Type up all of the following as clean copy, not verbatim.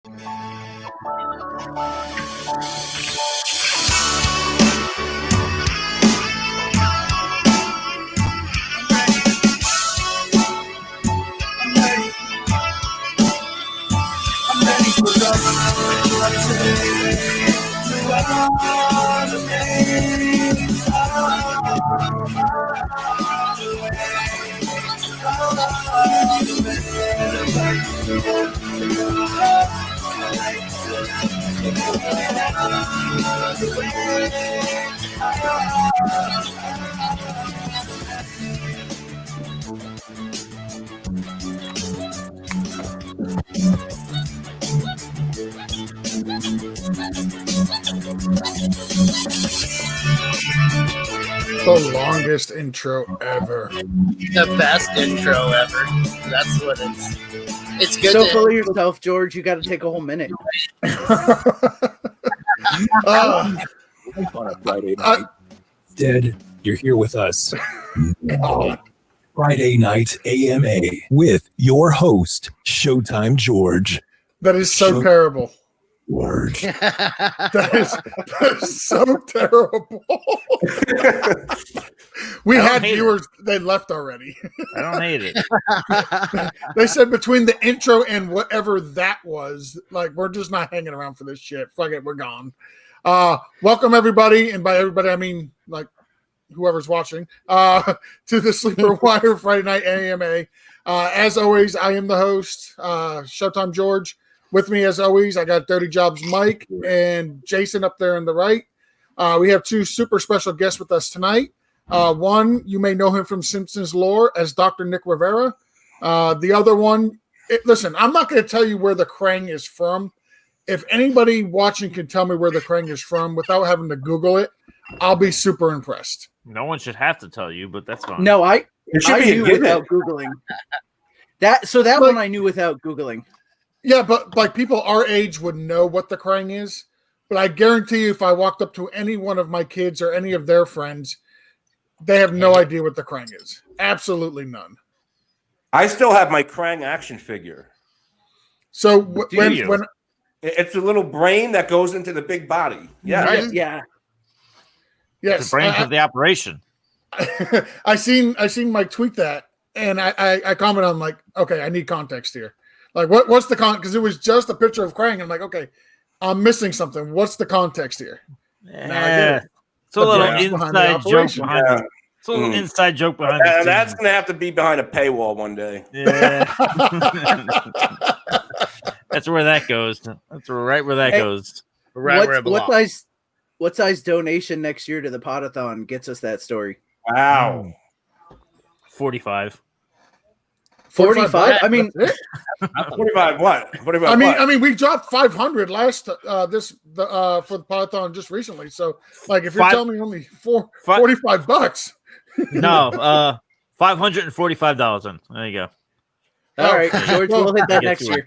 The longest intro ever. The best intro ever. That's what it's good. So full of yourself, George. You got to take a whole minute. On a Friday night. Dead, you're here with us. Friday Night AMA with your host, Showtime George. That is so terrible. George. That is so terrible. We had viewers, they left already. I don't hate it. They said between the intro and whatever that was, like, we're just not hanging around for this shit. Fuck it, we're gone. Welcome everybody, and by everybody I mean like whoever's watching, to the SleeperWire Friday Night AMA. As always, I am the host, Showtime George. With me, as always, I got Dirty Jobs Mike and Jason up there on the right. We have two super special guests with us tonight. One, you may know him from Simpsons lore as Dr. Nick Rivera. The other one, listen, I'm not going to tell you where the Krang is from. If anybody watching can tell me where the Krang is from without having to Google it, I'll be super impressed. No one should have to tell you, but that's fine. No, I should be knew without Googling. That one I knew without Googling. Yeah, but like people our age would know what the Krang is. But I guarantee you, if I walked up to any one of my kids or any of their friends, they have no idea what the Krang is. Absolutely none. I still have my Krang action figure. So when it's a little brain that goes into the big body. Yeah, right? Yeah. Yes, the brain for the operation. I seen Mike tweet that, and I commented on like, okay, I need context here. Like, what's the because it was just a picture of Krang. I'm like, okay, I'm missing something. What's the context here? Yeah, it's a little inside joke behind it. It's a little inside joke behind it. That's going to have to be behind a paywall one day. Yeah. That's where that goes. That's right where that goes. Right where it belongs. What size donation next year to the Podathon gets us that story? Wow. 45. 45? I mean, 45 what? 45 I mean, we dropped 500 last for the Podathon just recently. So, like, if you're telling me only $45, no, $545. There you go. All right, George, we'll hit that next year.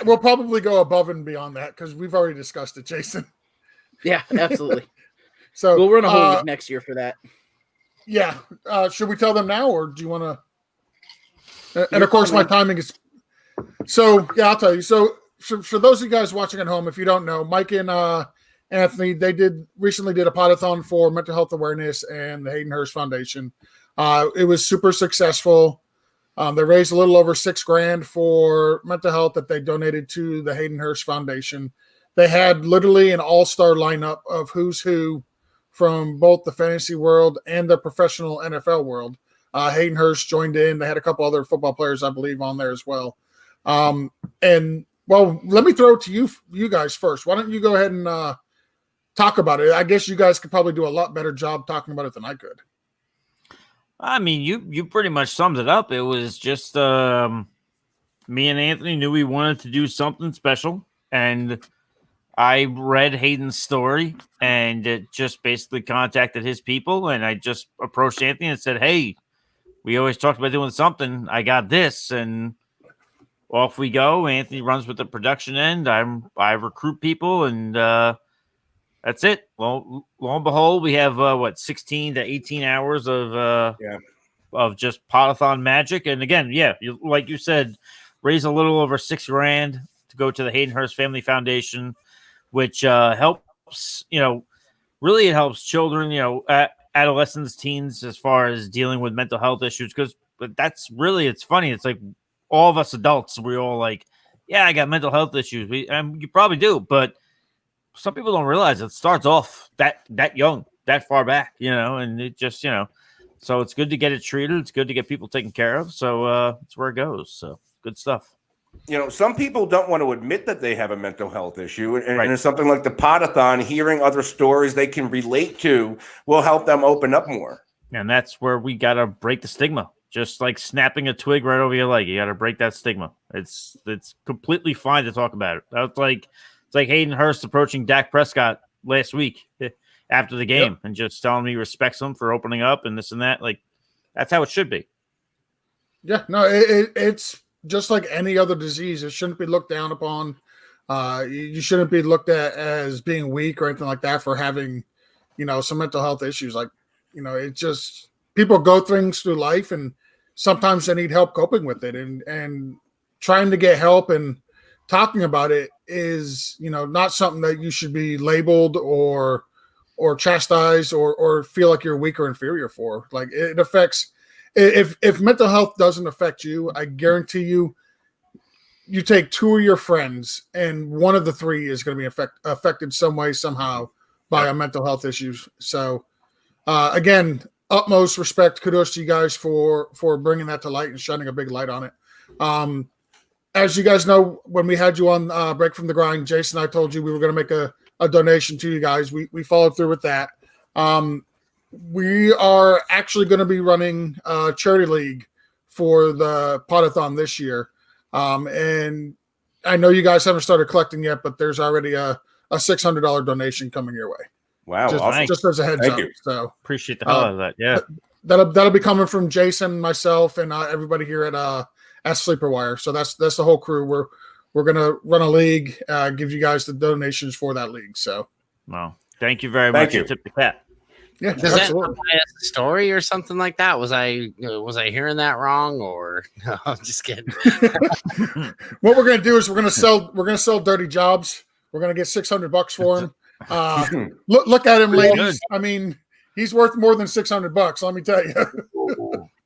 We'll probably go above and beyond that because we've already discussed it, Jason. Yeah, absolutely. So we'll run a whole week next year for that. Yeah. Should we tell them now, or do you want to? And of course, my timing is. So yeah, I'll tell you. So for those of you guys watching at home, if you don't know, Mike and Anthony, they recently did a podathon for mental health awareness and the Hayden Hurst Foundation. It was super successful. They raised a little over $6,000 for mental health that they donated to the Hayden Hurst Foundation. They had literally an all-star lineup of who's who from both the fantasy world and the professional NFL world. Hayden Hurst joined in. They had a couple other football players, I believe, on there as well. And, well, let me throw it to you guys first. Why don't you go ahead and talk about it? I guess you guys could probably do a lot better job talking about it than I could. I mean, you pretty much summed it up. It was just me and Anthony knew we wanted to do something special, and I read Hayden's story, and it just basically contacted his people, and I just approached Anthony and said, hey, we always talked about doing something. I got this, and off we go. Anthony runs with the production end. I recruit people, and that's it. Well, lo and behold, we have 16 to 18 hours of just podathon magic. And again, like you said, raise a little over $6,000 to to go to the Hayden Hurst Family Foundation, which helps, really it helps children, adolescents, teens, as far as dealing with mental health issues. But that's really, it's funny. It's like all of us adults, we all like, yeah, I got mental health issues. You probably do, but some people don't realize it starts off that young, that far back, and it just, so it's good to get it treated. It's good to get people taken care of. So that's where it goes. So good stuff. Some people don't want to admit that they have a mental health issue. And, Right. and something like the Podathon, hearing other stories they can relate to will help them open up more. And that's where we got to break the stigma. Just like snapping a twig right over your leg. You got to break that stigma. It's completely fine to talk about it. It's like Hayden Hurst approaching Dak Prescott last week after the game and just telling me he respects him for opening up and this and that. Like, that's how it should be. Yeah, no, it's just like any other disease. It shouldn't be looked down upon. You shouldn't be looked at as being weak or anything like that for having, some mental health issues. Like, it's just people go things through life and sometimes they need help coping with it. And trying to get help and talking about it is, not something that you should be labeled or chastised or feel like you're weak or inferior for. Like, it affects. If mental health doesn't affect you, I guarantee you take two of your friends and one of the three is going to be affected some way, somehow by a mental health issues. So again, utmost respect, kudos to you guys for bringing that to light and shining a big light on it. As you guys know, when we had you on Break from the Grind, Jason and I told you we were going to make a donation to you guys. We followed through with that. We are actually going to be running a charity league for the Podathon this year. And I know you guys haven't started collecting yet, but there's already a $600 donation coming your way. Wow. Just as a heads Thank up. you. So Appreciate the hell out of that. Yeah. That'll be coming from Jason, myself, and everybody here at SleeperWire. So that's the whole crew. We're going to run a league, give you guys the donations for that league. So, well, thank you very much. you. Tip the cat. Yeah, Does that absolutely. imply a story or something like that? Was I hearing that wrong, or no? I'm just kidding. What we're going to do is we're going to sell dirty jobs. We're going to get $600 for him. Look at him, ladies. I mean, he's worth more than $600. Let me tell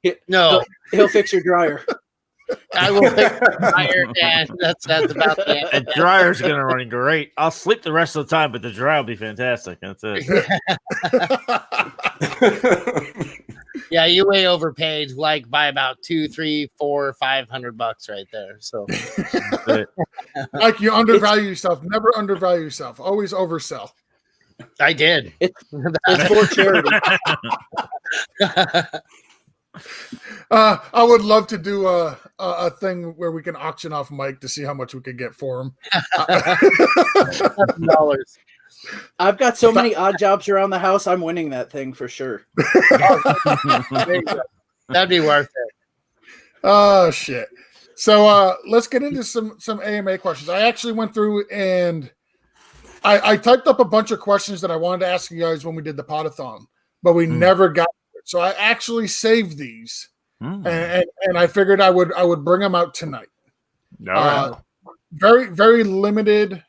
you. No, He'll fix your dryer. I will fix the dryer, and that's about the That dryer's going to run great. I'll sleep the rest of the time, but the dryer will be fantastic. That's it. Yeah, you way overpaid, like by about $200, $300, $400, $500 right there. So, Like, you undervalue yourself. Never undervalue yourself. Always oversell. I did. It's for charity. I would love to do a thing where we can auction off Mike to see how much we could get for him. $1,000. I've got so many odd jobs around the house. I'm winning that thing for sure. That'd be worth it. Oh shit! So let's get into some AMA questions. I actually went through and I typed up a bunch of questions that I wanted to ask you guys when we did the Podathon, but we never got to it. So I actually saved these, and I figured I would bring them out tonight. All right. Very, very limited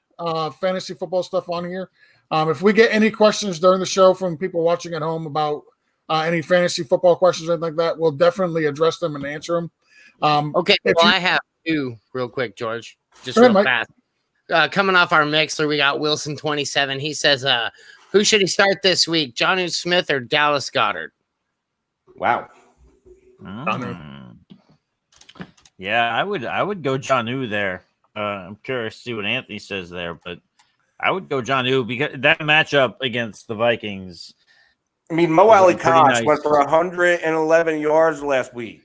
fantasy football stuff on here. If we get any questions during the show from people watching at home about any fantasy football questions or anything like that, we'll definitely address them and answer them. Okay, I have two real quick, George. Just real fast. Coming off our mixer, we got Wilson27. He says, who should he start this week, Jonnu Smith or Dallas Goedert? Wow. Yeah, I would go Jonnu there. I'm curious to see what Anthony says there, but I would go Jonnu because that matchup against the Vikings. I mean, Mo Ali Cox nice. went for 111 yards last week.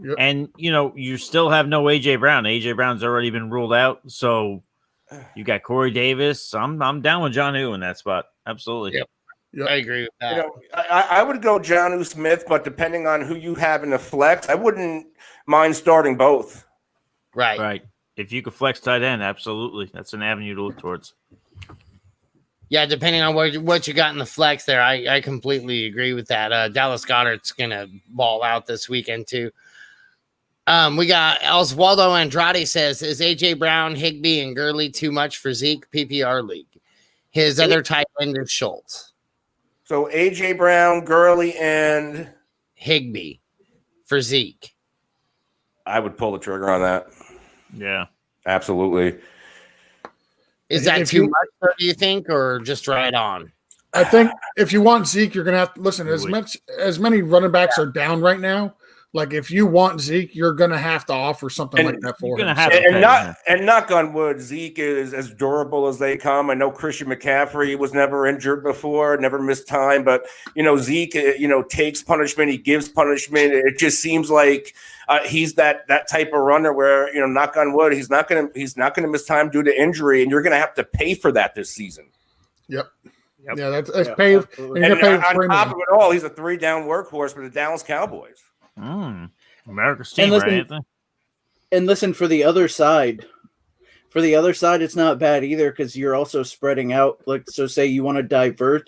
Yep. And, you still have no A.J. Brown. A.J. Brown's already been ruled out. So you got Corey Davis. I'm down with Jonnu in that spot. Absolutely. Yep. I agree with that. I would go Jonnu Smith, but depending on who you have in the flex, I wouldn't mind starting both. Right. If you could flex tight end, absolutely. That's an avenue to look towards. Yeah, depending on what you got in the flex there, I completely agree with that. Dallas Goedert's going to ball out this weekend too. We got Oswaldo Andrade says, is AJ Brown, Higbee, and Gurley too much for Zeke PPR league? His other tight end is Schultz. So AJ Brown, Gurley, and Higbee for Zeke. I would pull the trigger on that. Yeah. Absolutely. Is that too much, do you think, or just right on? I think if you want Zeke, you're going to have to listen. As many running backs are down right now. Like if you want Zeke, you're going to have to offer something like that for him. And knock on wood, Zeke is as durable as they come. I know Christian McCaffrey was never injured before, never missed time, but Zeke, takes punishment, he gives punishment. It just seems like he's that type of runner where knock on wood, he's not going to miss time due to injury, and you're going to have to pay for that this season. Yep. Yeah, that's paid. And on top of it all, he's a 3-down workhorse for the Dallas Cowboys. America's team, right, Anthony? And listen, for the other side, it's not bad either because you're also spreading out. Like, so say you want to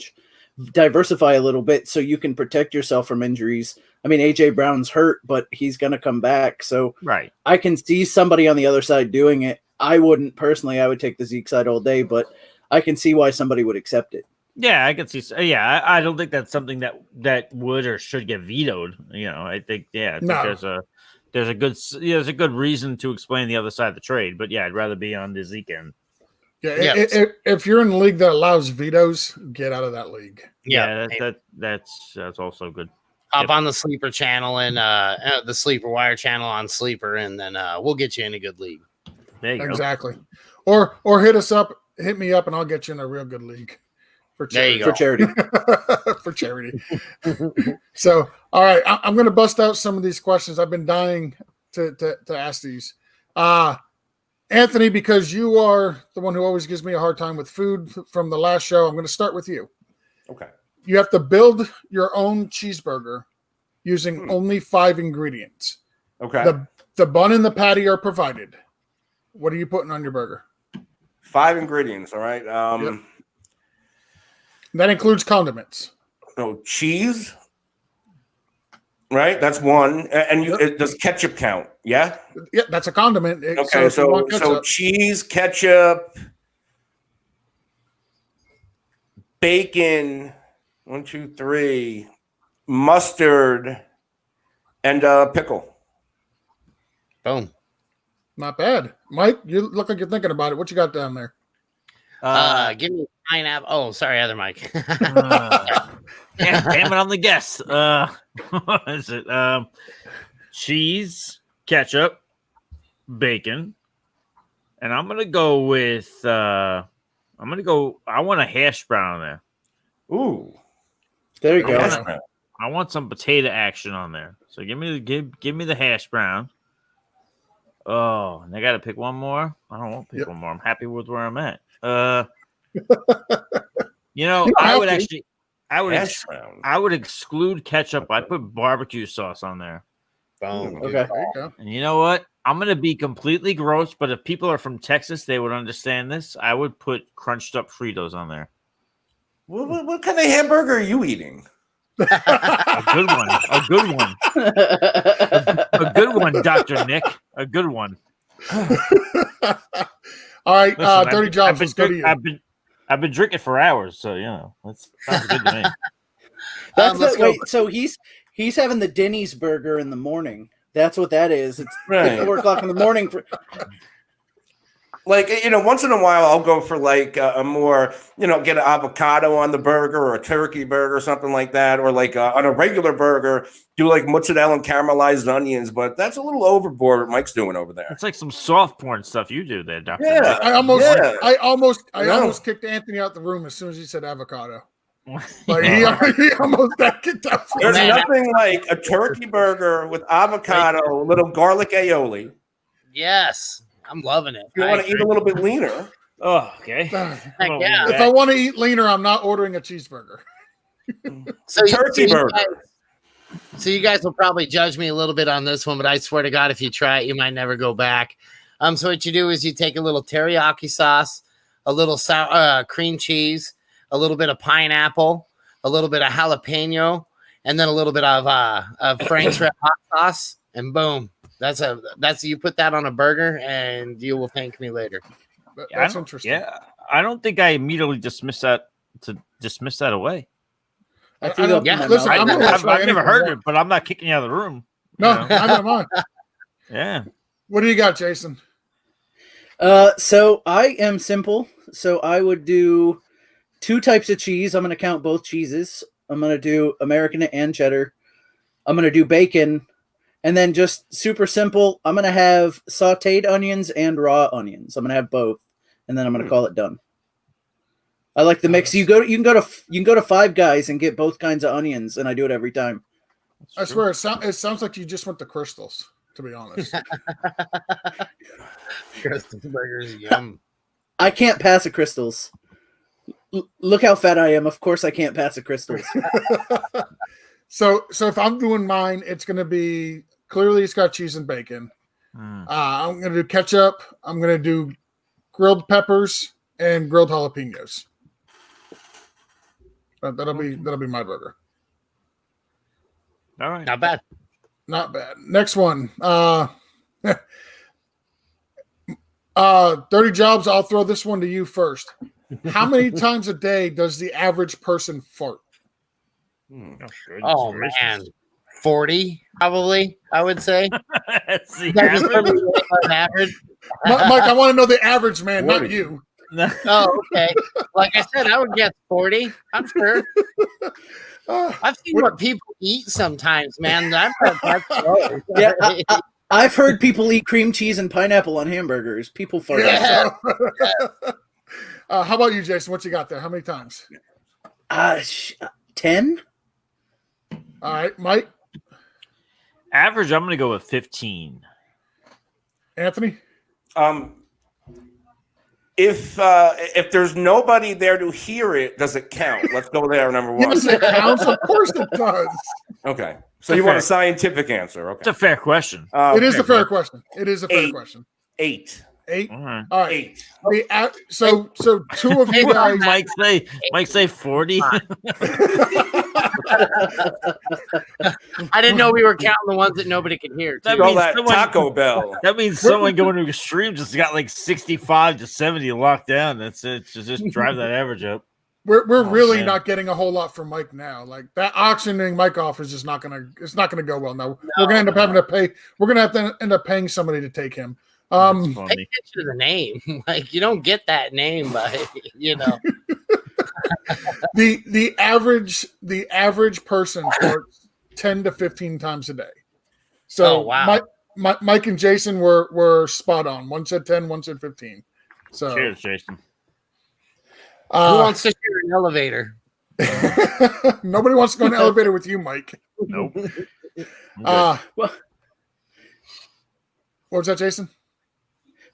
diversify a little bit so you can protect yourself from injuries. I mean, AJ Brown's hurt, but he's going to come back. So right. I can see somebody on the other side doing it. I wouldn't personally. I would take the Zeke side all day, but I can see why somebody would accept it. Yeah, I can see. Yeah, I don't think that's something that would or should get vetoed. I think there's a good reason to explain the other side of the trade. But yeah, I'd rather be on the Zeke end. Yeah, if you're in a league that allows vetoes, get out of that league. Yeah, that's also good. Hop on the Sleeper channel and the SleeperWire channel on Sleeper, and then we'll get you in a good league. There you go. Exactly. Or hit me up, and I'll get you in a real good league. For charity. For charity. So, all right, I'm going to bust out some of these questions. I've been dying to ask these. Anthony, because you are the one who always gives me a hard time with food from the last show, I'm going to start with you. Okay. You have to build your own cheeseburger using only 5 ingredients. Okay. The bun and the patty are provided. What are you putting on your burger? 5 ingredients, all right? Yep. That includes condiments. No, cheese, right? That's one. And does ketchup count? Yeah? Yeah, that's a condiment. Okay, so cheese, ketchup, bacon, 1, 2, 3, mustard, and pickle. Boom. Not bad. Mike, you look like you're thinking about it. What you got down there? Give me pineapple. Oh, sorry, other Mike. Damn it, I'm the guest. What is it? Cheese, ketchup, bacon, and I'm gonna go with. I want a hash brown there. Ooh, there you go. I want some potato action on there. So give me the hash brown. Oh, and I got to pick one more. I don't want to pick one more. I'm happy with where I'm at. I would exclude ketchup. I put barbecue sauce on there. Boom. Okay. There you go. And you know what? I'm going to be completely gross, but if people are from Texas, they would understand this. I would put crunched up Fritos on there. What kind of hamburger are you eating? A good one. A good one. A good one, Dr. Nick. A good one. All right, Listen, Dirty Jobs, let's go to you. I've been drinking for hours, so that sounds good to me. Wait, so he's having the Denny's burger in the morning. That's what that is. It's right. 4 o'clock in the morning. Once in a while, I'll go for a more, get an avocado on the burger or a turkey burger or something like that. Or on a regular burger, do mozzarella and caramelized onions. But that's a little overboard what Mike's doing over there. It's like some soft porn stuff you do there, Dr. Yeah. Nick. I almost kicked Anthony out the room as soon as he said avocado. He almost got kicked out. There's nothing like a turkey burger with avocado, a little garlic aioli. Yes. I'm loving it. You want to eat a little bit leaner. Oh, okay. Yeah. If I want to eat leaner, I'm not ordering a cheeseburger. Turkey burger. So you guys will probably judge me a little bit on this one, but I swear to God, if you try it, you might never go back. So what you do is you take a little teriyaki sauce, a little sour cream cheese, a little bit of pineapple, a little bit of jalapeno, and then a little bit of Frank's Red Hot sauce, and boom. That's you put that on a burger and you will thank me later. That's interesting. Yeah, I don't think I immediately dismiss that away. I threw up in my listen, mouth. I've never heard it, but I'm not kicking you out of the room. No, neither am I. Yeah. What do you got, Jason? So I am simple. So I would do 2 types of cheese. I'm going to count both cheeses. I'm going to do American and cheddar. I'm going to do bacon. And then just super simple, I'm going to have sauteed onions and raw onions. I'm going to have both. And then I'm going to call it done. I like the mix. You can go to Five Guys and get both kinds of onions, and I do it every time. I swear, it sounds like you just went to Crystals, to be honest. Crystal burgers, yum. I can't pass a Crystals. Look how fat I am. Of course I can't pass a Crystals. So if I'm doing mine, it's going to be clearly it's got cheese and bacon. I'm going to do ketchup. I'm going to do grilled peppers and grilled jalapenos. That'll be my burger. All right. Not bad. Not bad. Next one. Dirty Jobs, I'll throw this one to you first. How many times a day does the average person fart? Oh man, 40 probably. I would say. That's the That is average. probably an average. Mike, I want to know the average man, not you. Oh, okay. Like I said, I would guess 40. I'm sure. I've seen what people eat sometimes, man. Yeah, I've heard people eat cream cheese and pineapple on hamburgers. People fart. Yeah. How about you, Jason? What you got there? How many times? 10? All right, Mike. Average, I'm going to go with 15. Anthony? If there's nobody there to hear it, does it count? Let's go there, number one. Yes, it counts. Of course it does. Okay. So you want a scientific answer. Okay. It's a fair question. It is a fair question. It is a fair question. 8. 8? All right. All right. 8. So two of you guys. Mike say 40. I didn't know we were counting the ones that nobody could hear. That too. Call means that Taco Bell. That means someone going to extreme just got like 65 to 70 locked down. That's it. Just drive that average up. We're really man. not getting a whole lot from Mike now. Like that auctioning Mike off is just not gonna. It's not gonna go well. No, we're gonna end up having to pay. We're gonna have to end up paying somebody to take him. Pay attention to the name. Like you don't get that name by the average person farts 10 to 15 times a day. So wow. Mike and Jason were spot on. One said 10, one said 15. So cheers, Jason. Who wants to share an elevator? Nobody wants to go in an elevator with you, Mike. Nope. What was that, Jason?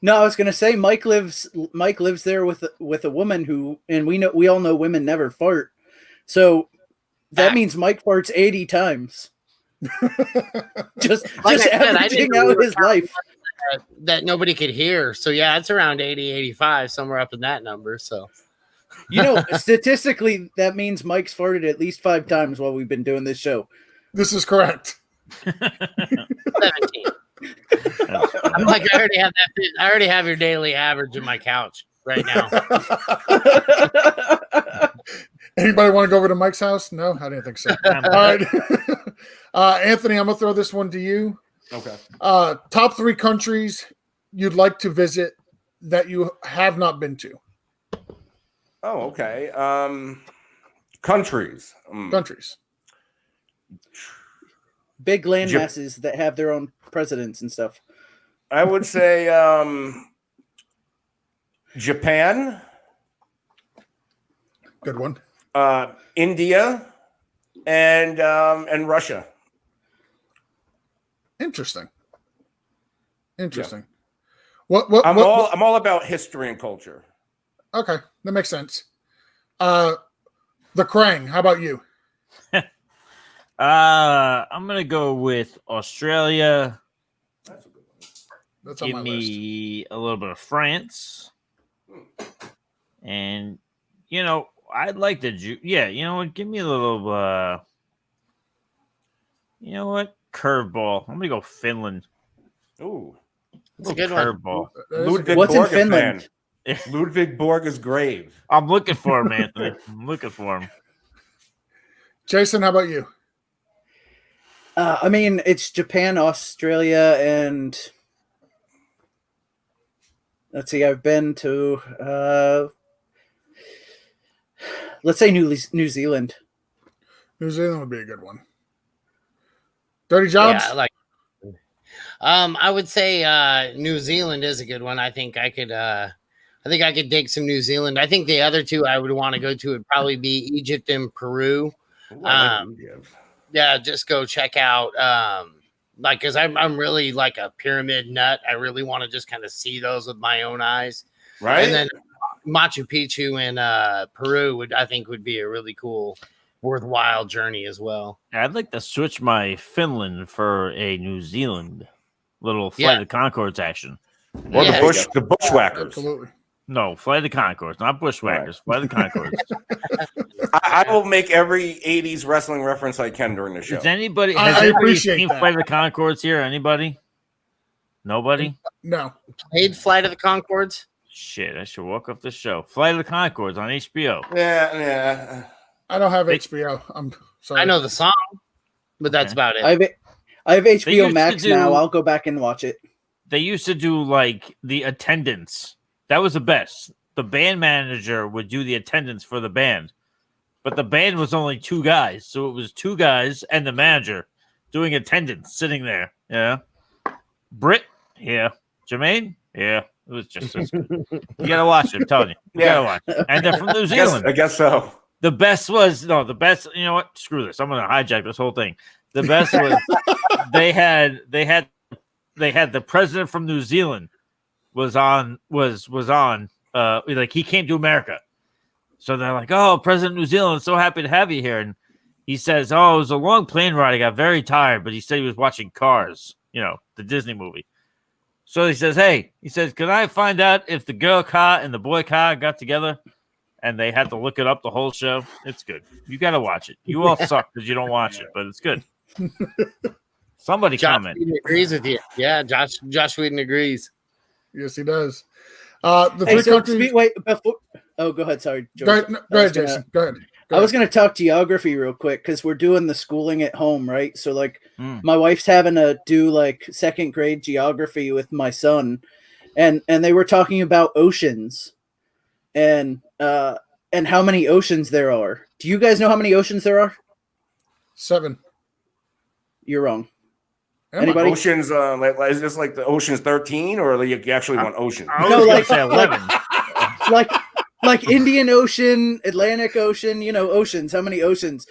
No, I was gonna say Mike lives there with a woman who, and we all know women never fart, so that means Mike farts 80 times. just averaging out his life that nobody could hear. So yeah, it's around 80, 85, somewhere up in that number. So statistically, that means Mike's farted at least 5 times while we've been doing this show. This is correct. 17. I'm like, I already have your daily average in my couch right now. Anybody want to go over to Mike's house? No, I didn't think so. All right. Anthony, I'm gonna throw this one to you. Okay. Top 3 countries you'd like to visit that you have not been to. Oh, okay. Countries. Countries. Big land masses that have their own presidents and stuff. I would say Japan. Good one. India and Russia. Interesting. Yeah. I'm all about history and culture. Okay, that makes sense. The Krang. How about you? I'm gonna go with Australia. That's a good one. That's on Give my me a little bit of France, and I'd like the give me a little curveball. I'm gonna go Finland. Ooh. It's a good one. Curveball. Ludwig What's in Borg Finland? fan. Ludwig Borg's grave. I'm looking for him, Anthony. I'm looking for him. Jason, how about you? I mean, it's Japan, Australia, and let's see. I've been to let's say New Zealand. New Zealand would be a good one. Dirty Jobs? Yeah, I would say New Zealand is a good one. I think I could dig some New Zealand. I think the other two I would want to go to would probably be Egypt and Peru. Yeah, just go check out because I'm really like a pyramid nut. I really want to just kind of see those with my own eyes. Right. And then Machu Picchu in Peru would be a really cool, worthwhile journey as well. I'd like to switch my Finland for a New Zealand little Flight of the Conchords action. Or the Bushwhackers. Absolutely. No, Flight of the Conchords, not Bushwhackers. Flight of the Conchords. I will make every 80s wrestling reference I can during the show. Has anybody appreciate seen that. Flight of the Conchords here? Anybody? Nobody? No. Played Flight of the Conchords? Shit, I should walk off the show. Flight of the Conchords on HBO. Yeah. I don't have HBO. I'm sorry. I know the song, but that's about it. I have used HBO to Max now. I'll go back and watch it. They used to do like the attendance. That was the best. The band manager would do the attendance for the band, but the band was only two guys, so it was two guys and the manager doing attendance, sitting there. Yeah, Britt, yeah, Jermaine, yeah. It was just as good. You gotta watch it. I'm telling you, you gotta watch it. And they're from New Zealand. I guess so. The best was the best. You know what? Screw this. I'm gonna hijack this whole thing. The best was they had the president from New Zealand was on like he came to America. So they're like, "Oh, President of New Zealand, so happy to have you here." And he says, "Oh, it was a long plane ride. I got very tired," but he said he was watching Cars, the Disney movie. So he says, "Hey," he says, "can I find out if the girl car and the boy car got together?" And they had to look it up the whole show. It's good. You got to watch it. You all suck because you don't watch it, but it's good. Somebody comment. Josh Whedon agrees with you. Yeah, Josh Whedon agrees. Yes, he does. Wait, before. Oh, go ahead. Sorry, George. Go ahead, Jason. Go ahead. I was going to talk geography real quick because we're doing the schooling at home, right? So, my wife's having to do second grade geography with my son, and they were talking about oceans, and how many oceans there are. Do you guys know how many oceans there are? 7. You're wrong. Anybody? Oceans, is this like the Ocean's 13, or you actually want oceans? No, say 11. like Indian Ocean, Atlantic Ocean, oceans. How many oceans?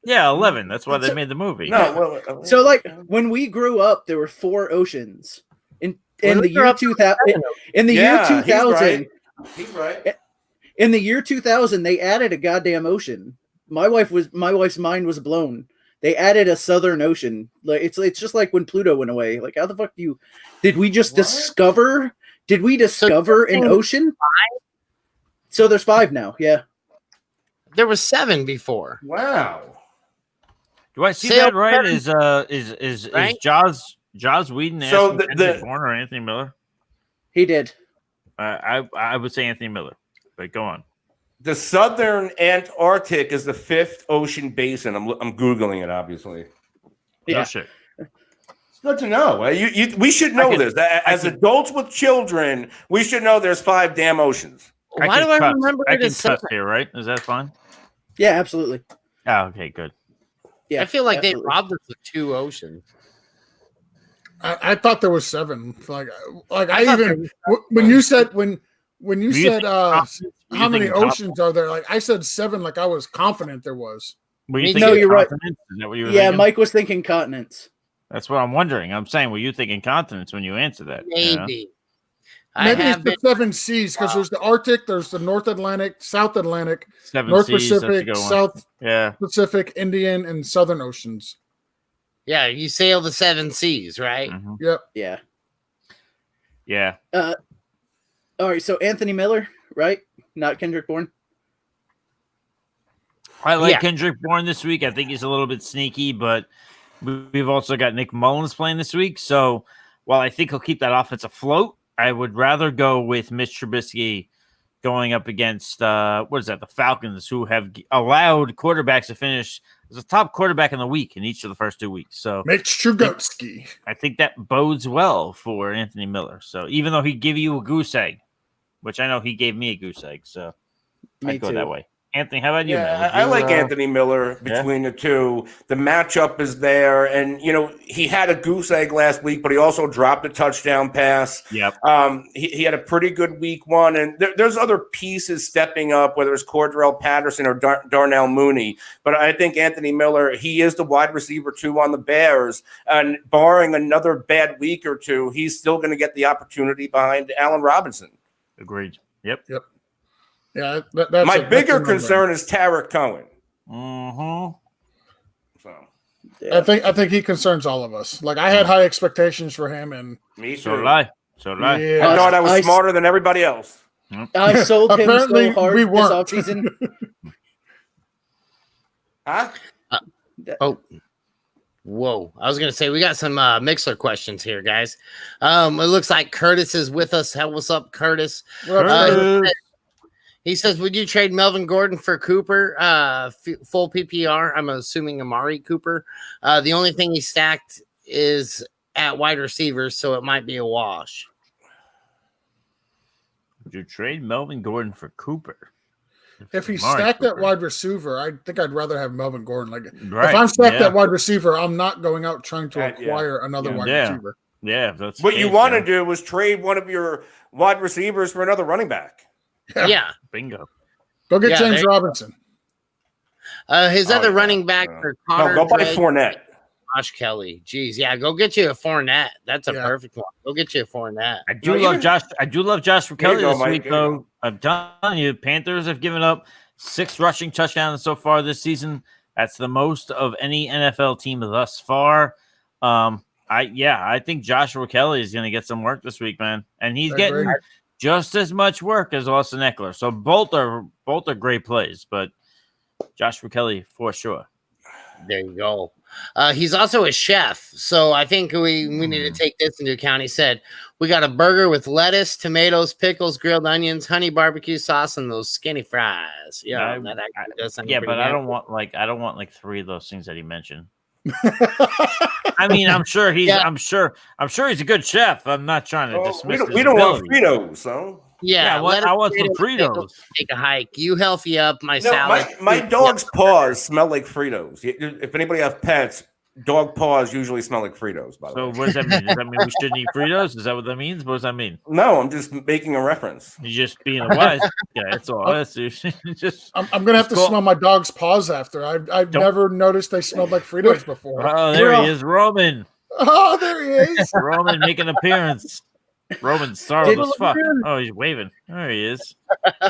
Yeah, 11. That's why they made the movie. No, so when we grew up, there were 4 oceans. In the year 2000, in the year 2000, he's right. In the year 2000, they added a goddamn ocean. My wife's mind was blown. They added a Southern Ocean. It's just like when Pluto went away. How the fuck did we just discover? Did we discover an ocean? 5? So there's 5 now. Yeah. There was 7 before. Wow. Do I see that right? Is Joss Whedon asking Kendrick Bourne or Anthony Miller? He did. I would say Anthony Miller, but go on. The Southern Antarctic is the 5th ocean basin. I'm Googling it, obviously. Yeah. No shit. It's good to know. We should know this. As adults with children, we should know there's 5 damn oceans. Why do I remember I it can as trust 7? here, right? Is that fine? Yeah, absolutely. Oh, okay, good. Yeah, I feel like absolutely. they robbed us of 2 oceans. I thought there was 7. When you said how many oceans are there? I said 7. I was confident there was. No, you're right. Is that what you were Yeah, thinking? Mike was thinking continents. That's what I'm wondering. I'm saying, were you thinking continents when you answer that? Maybe. Maybe it's the 7 seas because there's the Arctic, there's the North Atlantic, South Atlantic, 7 North seas, Pacific, South Pacific, Indian, and Southern Oceans. Yeah, you sail the 7 seas, right? Mm-hmm. Yep. Yeah. Yeah. All right, so Anthony Miller, right? Not Kendrick Bourne. I like Kendrick Bourne this week. I think he's a little bit sneaky, but we've also got Nick Mullins playing this week. So while I think he'll keep that offense afloat, I would rather go with Mitch Trubisky going up against the Falcons, who have allowed quarterbacks to finish as a top quarterback in the week in each of the first 2 weeks. So Mitch Trubisky. I think that bodes well for Anthony Miller. So even though he give you a goose egg, which I know he gave me a goose egg, so I'd go that way. Anthony, how about you, man? I like Anthony Miller between the two. The matchup is there, and he had a goose egg last week, but he also dropped a touchdown pass. Yep. He had a pretty good week one, and there's other pieces stepping up, whether it's Cordell Patterson or Darnell Mooney. But I think Anthony Miller, he is the wide receiver 2 on the Bears, and barring another bad week or two, he's still going to get the opportunity behind Allen Robinson. Agreed. Yep. Yeah, my bigger concern is Tarek Cohen. Mm-hmm. So, I think he concerns all of us. Like, I had high expectations for him, and me too. So did I. Yeah. I thought I was smarter than everybody else. I sold him so hard we this weren't. offseason. Huh? Whoa. I was going to say, we got some Mixler questions here, guys. It looks like Curtis is with us. What's up, Curtis? He says, would you trade Melvin Gordon for Cooper? Full PPR. I'm assuming Amari Cooper. The only thing he stacked is at wide receivers, so it might be a wash. Would you trade Melvin Gordon for Cooper? If he's stacked at wide receiver, I think I'd rather have Melvin Gordon. Like, if I'm stacked at wide receiver, I'm not going out trying to acquire another wide receiver. Yeah, that's what you want to do is trade one of your wide receivers for another running back. Yeah. Bingo. Go get James Robinson. His other running back for Connor. Go buy Fournette. Josh Kelly. Jeez, yeah, go get you a Fournette. That's a perfect one. Go get you a Fournette. I do love Josh Kelly this week, though. I'm telling you, Panthers have given up 6 rushing touchdowns so far this season. That's the most of any NFL team thus far. I think Joshua Kelly is going to get some work this week, man, and he's getting just as much work as Austin Eckler. So both are great plays, but Joshua Kelly for sure. There you go. He's also a chef, so I think we need to take this into account. He said, we got a burger with lettuce, tomatoes, pickles, grilled onions, honey barbecue sauce, and those skinny fries. Yeah, that actually does sound pretty but good. I don't want 3 of those things that he mentioned. I mean, I'm sure he's a good chef. I'm not trying to dismiss we don't want Fritos, so yeah, I want some Fritos. Take a hike. You healthy up my salad. My dog's paws smell like Fritos. If anybody has pets, dog paws usually smell like Fritos. By the way. So what does that mean? Does that mean we shouldn't eat Fritos? Is that what that means? What does that mean? No, I'm just making a reference. You're just being a wise guy. That's all. I'm gonna have to smell my dog's paws after. I've never noticed they smelled like Fritos before. Oh, there he is, Roman. Oh, there he is. Roman making an appearance. Roman's startled as fuck. Oh, he's waving. There he is.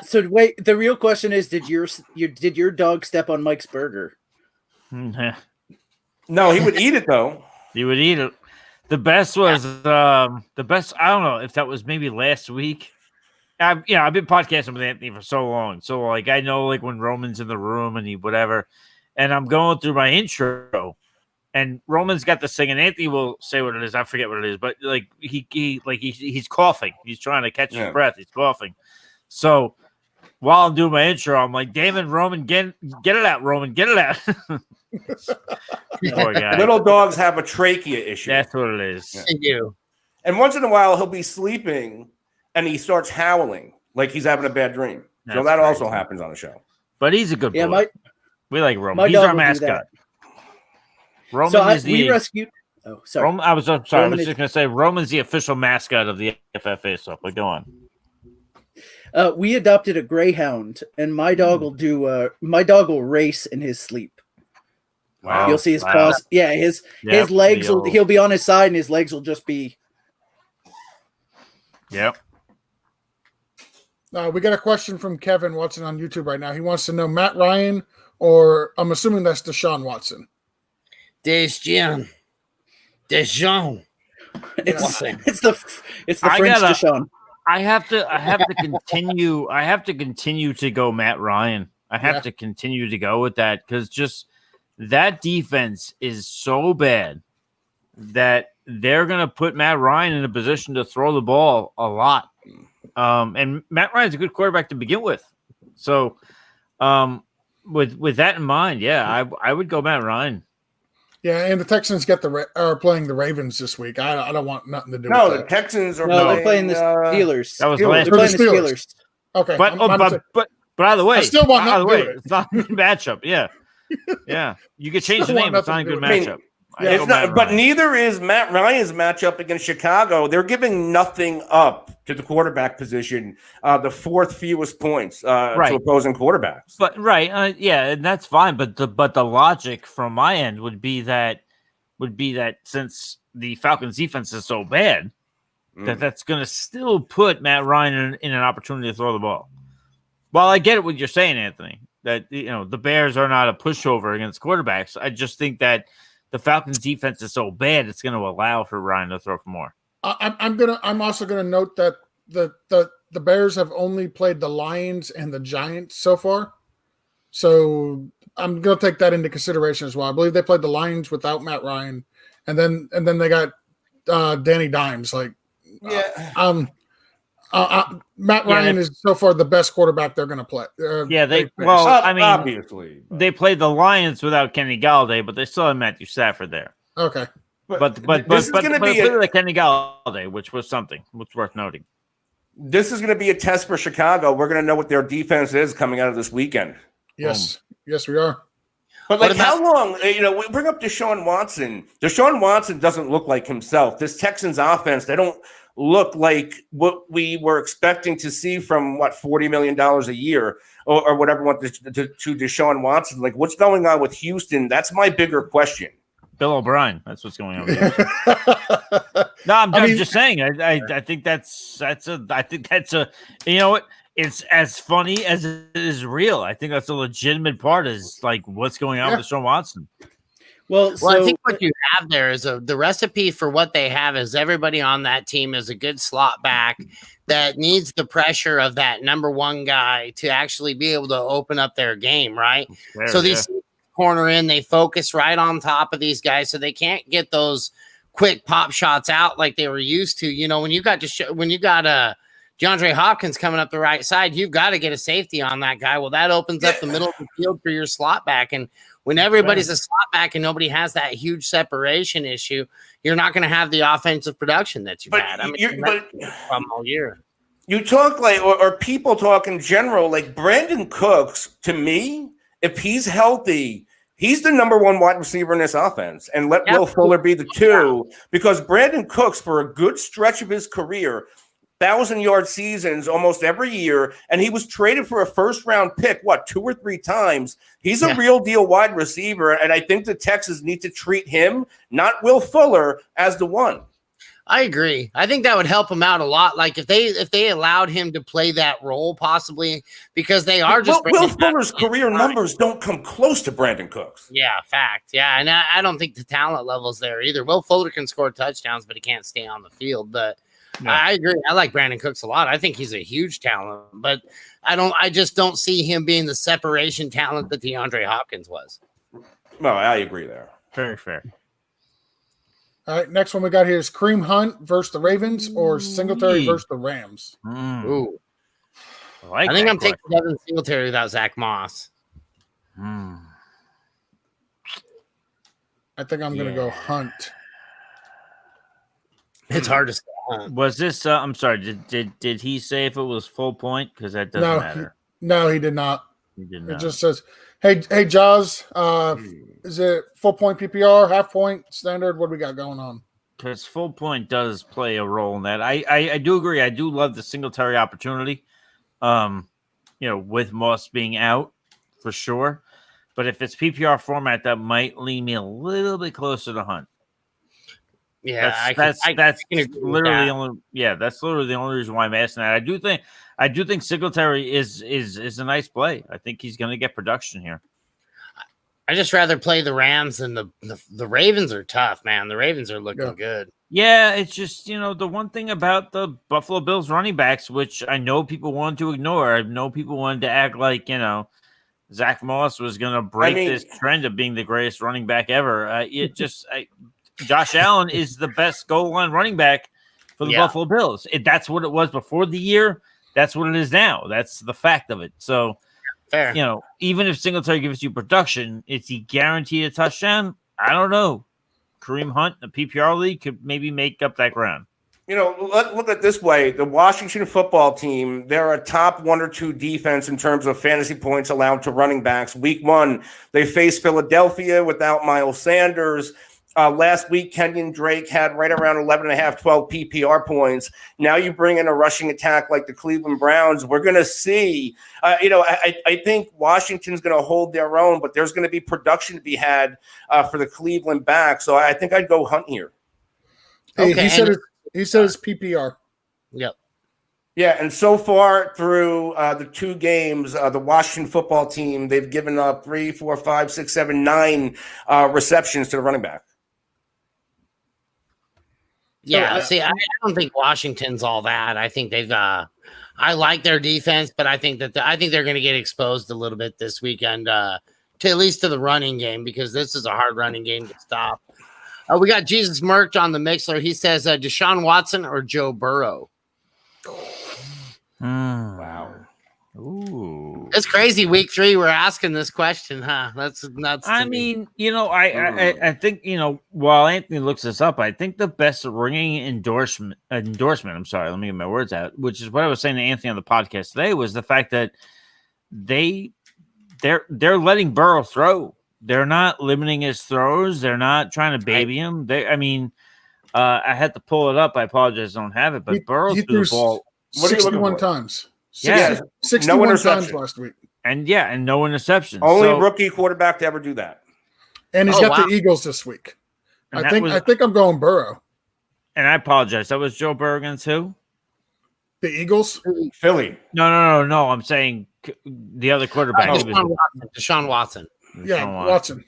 So wait, the real question is, did your dog step on Mike's burger? No, he would eat it though. He would eat it. The best was I don't know if that was maybe last week. I've been podcasting with Anthony for so long, so like I know like when Roman's in the room and he whatever, and I'm going through my intro. And Roman's got this thing, and Anthony will say what it is. I forget what it is, but like he's coughing. He's trying to catch his breath. He's coughing. So while I'm doing my intro, I'm like, "Damn it, Roman, get it out, Roman, get it out." Poor guy. Little dogs have a trachea issue. That's what it is. They do. And once in a while, he'll be sleeping, and he starts howling like he's having a bad dream. So that also happens on the show. But he's a good boy. We like Roman. He's our mascot. Roman we rescued. Oh, sorry. I was just going to say Roman's the official mascot of the FFA stuff. But go on. We adopted a greyhound, and my dog will do. My dog will race in his sleep. Wow! You'll see his paws. Yeah, his legs. He'll be on his side, and his legs will just be. Yep. We got a question from Kevin watching on YouTube right now. He wants to know Matt Ryan, or I'm assuming that's Deshaun Watson. Deshaun. It's the French Deshaun. I have to continue. I have to continue to go Matt Ryan. I have to continue to go with that because just that defense is so bad that they're going to put Matt Ryan in a position to throw the ball a lot. And Matt Ryan's a good quarterback to begin with. So with that in mind, I would go Matt Ryan. Yeah, and the Texans are playing the Ravens this week. I don't want nothing to do with No, that. the Texans are they're playing the Steelers. That was They're last playing the week. Steelers. Okay, But either way, I still want nothing to do with it. it's not a good matchup. Yeah. You could change the Still name. want It's not a good nothing to matchup. Yeah, It's not, but neither is Matt Ryan's matchup against Chicago. They're giving nothing up to the quarterback position, the fourth fewest points to opposing quarterbacks. But and that's fine. But the logic from my end would be that since the Falcons defense is so bad, that's going to still put Matt Ryan in an opportunity to throw the ball. Well, I get it what you're saying, Anthony, that the Bears are not a pushover against quarterbacks. I just think that the Falcons defense is so bad, it's going to allow for Ryan to throw for more. I'm also gonna note that the Bears have only played the Lions and the Giants so far, so I'm gonna take that into consideration as well. I believe they played the Lions without Matt Ryan, and then they got Danny Dimes. Matt Ryan is so far the best quarterback they're going to play. Obviously they played the Lions without Kenny Galladay, but they still had Matthew Stafford there. Okay, but this is going to be like Kenny Galladay, which was something which worth noting. This is going to be a test for Chicago. We're going to know what their defense is coming out of this weekend. Yes, we are. But how long? We bring up Deshaun Watson. Deshaun Watson doesn't look like himself. This Texans offense, they don't look like what we were expecting to see from $40 million a year or whatever went to Deshaun Watson. Like, what's going on with Houston? That's my bigger question. Bill O'Brien. That's what's going on. No, I'm just saying. I think that's a. You know what? It's as funny as it is real. I think that's a legitimate part. Is like what's going on with Deshaun Watson. Well, I think what you have there is the recipe for what they have is everybody on that team is a good slot back that needs the pressure of that number one guy to actually be able to open up their game, right? So these corner in, they focus right on top of these guys, so they can't get those quick pop shots out like they were used to. When you got DeAndre Hopkins coming up the right side, you've got to get a safety on that guy. Well, that opens up the middle of the field for your slot back. And when everybody's a slot back and nobody has that huge separation issue, you're not going to have the offensive production that you've had. From all year. You talk or people talk in general, like Brandon Cooks, to me, if he's healthy, he's the number one wide receiver in this offense. And let Will Fuller be the two, because Brandon Cooks, for a good stretch of his career, 1,000-yard seasons almost every year, and he was traded for a first-round pick, 2 or 3 times. He's a real deal wide receiver, and I think the Texans need to treat him, not Will Fuller, as the one. I agree. I think that would help him out a lot. Like if they allowed him to play that role, possibly, because they are just Will Fuller's career numbers don't come close to Brandon Cooks. Yeah, fact. Yeah, and I don't think the talent level's there either. Will Fuller can score touchdowns, but he can't stay on the field. But I agree. I like Brandon Cooks a lot. I think he's a huge talent, but I just don't see him being the separation talent that DeAndre Hopkins was. No, I agree there. Very fair. All right, next one we got here is Kareem Hunt versus the Ravens or Singletary versus the Rams. Ooh. I think I'm taking Devin Singletary without Zach Moss. I think I'm going to go Hunt. It's hard to say. Was this? I'm sorry. Did he say if it was full point? Because that doesn't matter. No, he did not. He did not. It just says, "Hey, Jaws, is it full point PPR, half point, standard? What do we got going on?" Because full point does play a role in that. I do agree. I do love the Singletary opportunity. With Moss being out for sure. But if it's PPR format, that might lean me a little bit closer to Hunt. Yeah, that's literally the only. Yeah, that's literally the only reason why I'm asking that. I do think Singletary is a nice play. I think he's going to get production here. I just rather play the Rams than the Ravens are tough, man. The Ravens are looking good. Yeah, it's just the one thing about the Buffalo Bills running backs, which I know people wanted to ignore. I know people wanted to act like Zach Moss was going to break this trend of being the greatest running back ever. Josh Allen is the best goal line running back for the Buffalo Bills. That's what it was before the year. That's what it is now. That's the fact of it. So, fair. Even if Singletary gives you production, is he guaranteed a touchdown? I don't know. Kareem Hunt, a PPR league, could maybe make up that ground. Look at it this way. The Washington football team, they're a top 1 or 2 defense in terms of fantasy points allowed to running backs. Week 1, they faced Philadelphia without Miles Sanders. Last week, Kenyon Drake had right around 11.5, 12 PPR points. Now you bring in a rushing attack like the Cleveland Browns. We're going to see, I think Washington's going to hold their own, but there's going to be production to be had for the Cleveland back. So I think I'd go Hunt here. Okay, he said it's PPR. Yep. Yeah, and so far through the 2 games, the Washington football team, they've given up 3, 4, 5, 6, 7, 9 receptions to the running back. Yeah, I don't think Washington's all that. I think they've. I like their defense, but I think they're going to get exposed a little bit this weekend, to at least to the running game, because this is a hard running game to stop. We got Jesus Merch on the Mixler. He says Deshaun Watson or Joe Burrow. Wow. Ooh, it's crazy. Week 3, we're asking this question, huh? That's nuts. I mean, I think while Anthony looks this up, I think the best ringing endorsement. I'm sorry, let me get my words out. Which is what I was saying to Anthony on the podcast today, was the fact that they're letting Burrow throw. They're not limiting his throws. They're not trying to baby him. I had to pull it up. I apologize, I don't have it. But Burrow threw the ball 61 times. Yeah, 61 times last week. And no interceptions. Only rookie quarterback to ever do that. And he's got the Eagles this week. I think I'm going Burrow. And I apologize. That was Joe Burrow against who? The Eagles? Philly. No. I'm saying the other quarterback. Deshaun Watson. Yeah, Watson.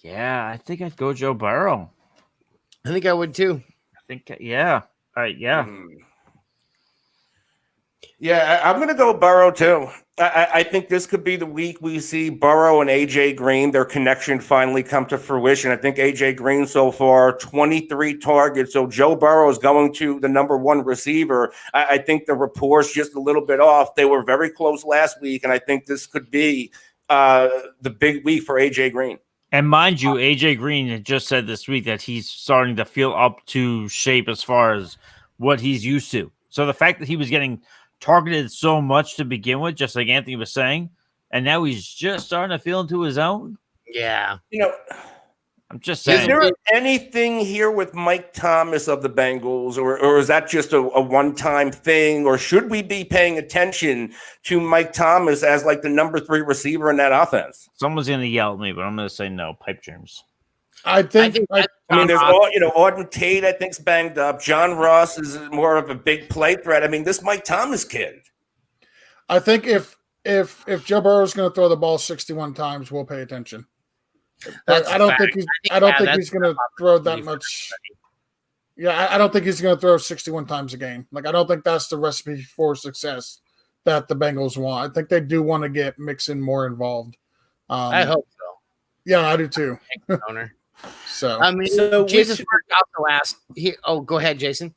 Yeah, I think I'd go Joe Burrow. I think I would too. Yeah. All right, yeah. Yeah, I'm going to go Burrow too. I think this could be the week we see Burrow and A.J. Green, their connection finally come to fruition. I think A.J. Green so far, 23 targets. So Joe Burrow is going to the number 1 receiver. I think the rapport's just a little bit off. They were very close last week, and I think this could be the big week for A.J. Green. And mind you, A.J. Green had just said this week that he's starting to feel up to shape as far as what he's used to. So the fact that he was getting targeted so much to begin with, just like Anthony was saying, and now he's just starting to feel into his own. Yeah. I'm just saying. Is there anything here with Mike Thomas of the Bengals, or is that just a one-time thing, or should we be paying attention to Mike Thomas as like the number 3 receiver in that offense? Someone's going to yell at me, but I'm going to say no. Pipe dreams. I think there's Auden Tate, I think, is banged up. John Ross is more of a big play threat. I mean, this Mike Thomas kid. I think if Joe Burrow is going to throw the ball 61 times, we'll pay attention. I don't think he's going to throw that much. Yeah, I don't think he's going to throw 61 times a game. Like, I don't think that's the recipe for success that the Bengals want. I think they do want to get Mixon more involved. I hope so. Yeah, I do too. So I mean, Jesus also asked. Go ahead, Jason.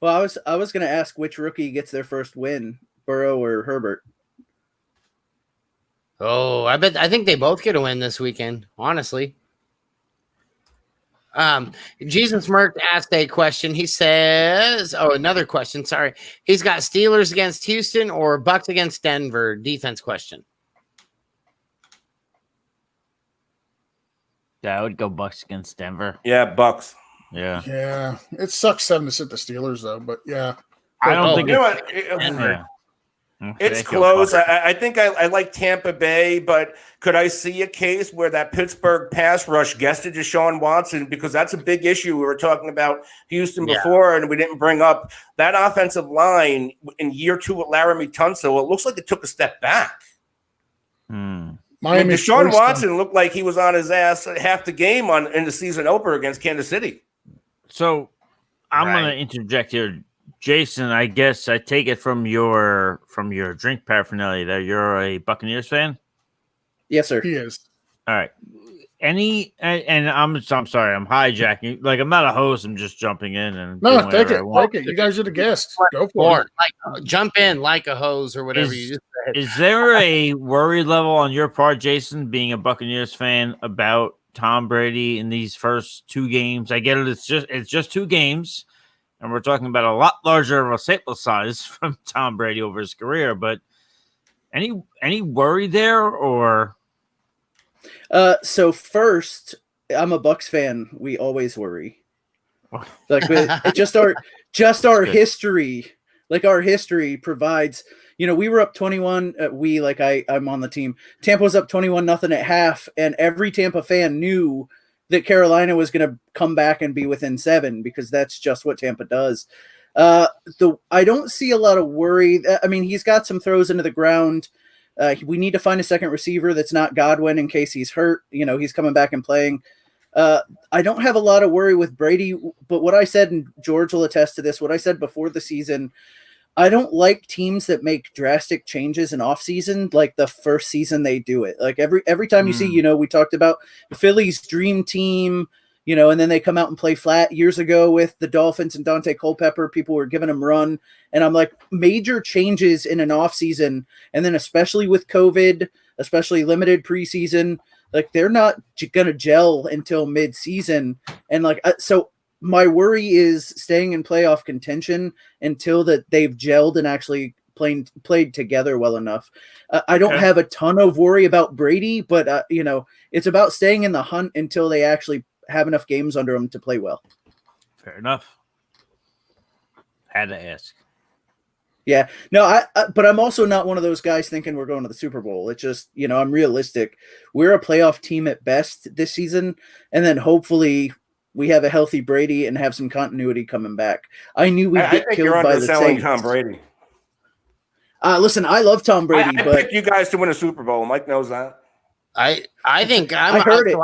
Well, I was going to ask which rookie gets their first win, Burrow or Herbert. Oh, I think they both get a win this weekend, honestly. Jesus Merck asked a question. He says, another question. Sorry. He's got Steelers against Houston or Bucks against Denver. Defense question. Yeah, I would go Bucks against Denver. Yeah, Bucks. Yeah. Yeah. It sucks having to sit the Steelers, though, but yeah. I don't think it's close. I think I like Tampa Bay, but could I see a case where that Pittsburgh pass rush gets to Deshaun Watson? Because that's a big issue. We were talking about Houston before, and we didn't bring up that offensive line in year 2 with Laramie Tunsil. It looks like it took a step back. Deshaun Watson looked like he was on his ass half the game in the season opener against Kansas City. So I'm going to interject here. Jason, I guess I take it from your drink paraphernalia that you're a Buccaneers fan? Yes, sir. He is. All right. and I'm sorry, I'm hijacking. Like, I'm not a host. I'm just jumping in and No, doing take whatever it. I want. Take it. You guys are the guests. Go for Or it. like jump in like a hose or whatever you just said. Is there a worry level on your part, Jason, being a Buccaneers fan, about Tom Brady in these first 2 games? I get it. It's just 2 games, and we're talking about a lot larger of a sample size from Tom Brady over his career. But any worry there, or? So first, I'm a Bucks fan. We always worry. Like just our history, like our history provides. We were up 21. I'm on the team. Tampa was up 21-0 at half, and every Tampa fan knew that Carolina was going to come back and be within 7 because that's just what Tampa does. I don't see a lot of worry. I mean, he's got some throws into the ground. We need to find a second receiver that's not Godwin in case he's hurt. He's coming back and playing. I don't have a lot of worry with Brady, but what I said, and George will attest to this, what I said before the season, I don't like teams that make drastic changes in offseason like the first season they do it. Like every time you see, we talked about Philly's dream team, and then they come out and play flat years ago with the Dolphins and Dante Culpepper. People were giving him run. And I'm like, major changes in an offseason, and then especially with COVID, especially limited preseason, like they're not going to gel until mid-season. And so my worry is staying in playoff contention until that they've gelled and actually played together well enough. I don't have a ton of worry about Brady, but it's about staying in the hunt until they actually have enough games under them to play well. Fair enough. Had to ask. Yeah, no, but I'm also not one of those guys thinking we're going to the Super Bowl. It's just, I'm realistic. We're a playoff team at best this season, and then hopefully we have a healthy Brady and have some continuity coming back. I knew we'd get killed by the Saints. Tom Brady. Listen, I love Tom Brady, I picked you guys to win a Super Bowl. Mike knows that. I think I heard it.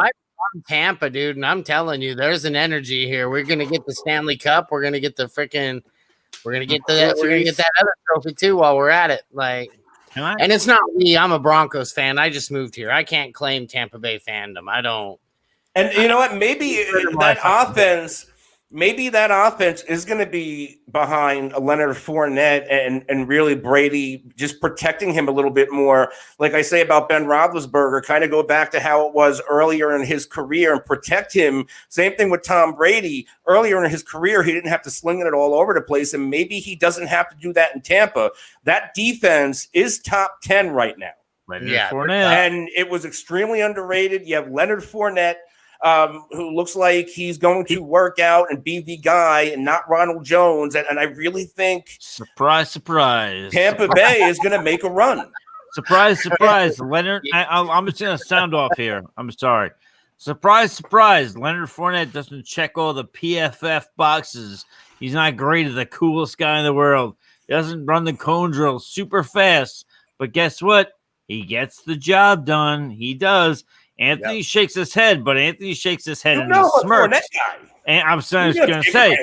I'm Tampa, dude, and I'm telling you, there's an energy here. We're gonna get the Stanley Cup. We're gonna get the freaking. We're gonna get that other trophy too while we're at it. And it's not me. I'm a Broncos fan. I just moved here. I can't claim Tampa Bay fandom. I don't. And you know what? Maybe that offense is going to be behind Leonard Fournette and really Brady just protecting him a little bit more. Like I say about Ben Roethlisberger, kind of go back to how it was earlier in his career and protect him. Same thing with Tom Brady. Earlier in his career, he didn't have to sling it all over the place, and maybe he doesn't have to do that in Tampa. That defense is top 10 right now. Fournette. And it was extremely underrated. You have Leonard Fournette, who looks like he's going to work out and be the guy and not Ronald Jones. And I really think surprise, Tampa Bay is going to make a run. Surprise. Leonard, I'm just going to sound off here. I'm sorry. Surprise. Leonard Fournette doesn't check all the PFF boxes. He's not great at the coolest guy in the world. He doesn't run the cone drill super fast. But guess what? He gets the job done. He does. Anthony shakes his head, but Anthony shakes his head and smirks. And I'm just going to say,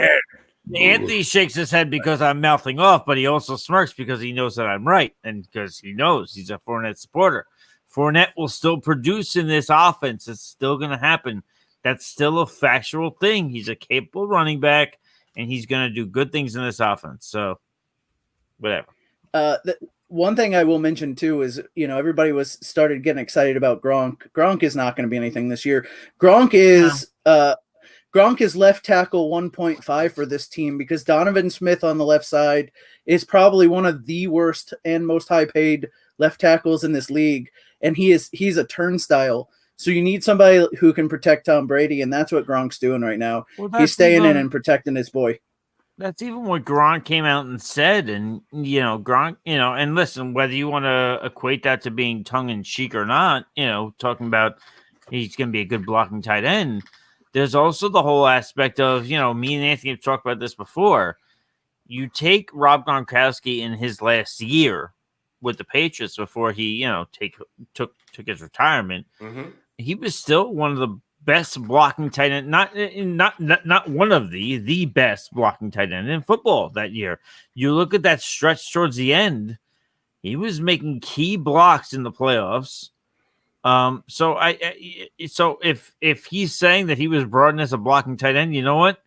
Anthony shakes his head because I'm mouthing off, but he also smirks because he knows that I'm right and because he knows he's a Fournette supporter. Fournette will still produce in this offense. It's still going to happen. That's still a factual thing. He's a capable running back, and he's going to do good things in this offense. So, whatever. One thing I will mention too is, everybody started getting excited about Gronk. Gronk is not going to be anything this year. Gronk is left tackle 1.5 for this team because Donovan Smith on the left side is probably one of the worst and most high paid left tackles in this league. And he's a turnstile. So you need somebody who can protect Tom Brady. And that's what Gronk's doing right now. He's staying in and protecting his boy. That's even what Gronk came out and said. And, Gronk, and listen, whether you want to equate that to being tongue-in-cheek or not, talking about he's going to be a good blocking tight end, there's also the whole aspect of, me and Anthony have talked about this before. You take Rob Gronkowski in his last year with the Patriots before he, took his retirement. Mm-hmm. He was still one of the best blocking tight end, not one of the best blocking tight end in football that year. You look at that stretch towards the end, he was making key blocks in the playoffs. So so if he's saying that he was brought in as a blocking tight end, you know what?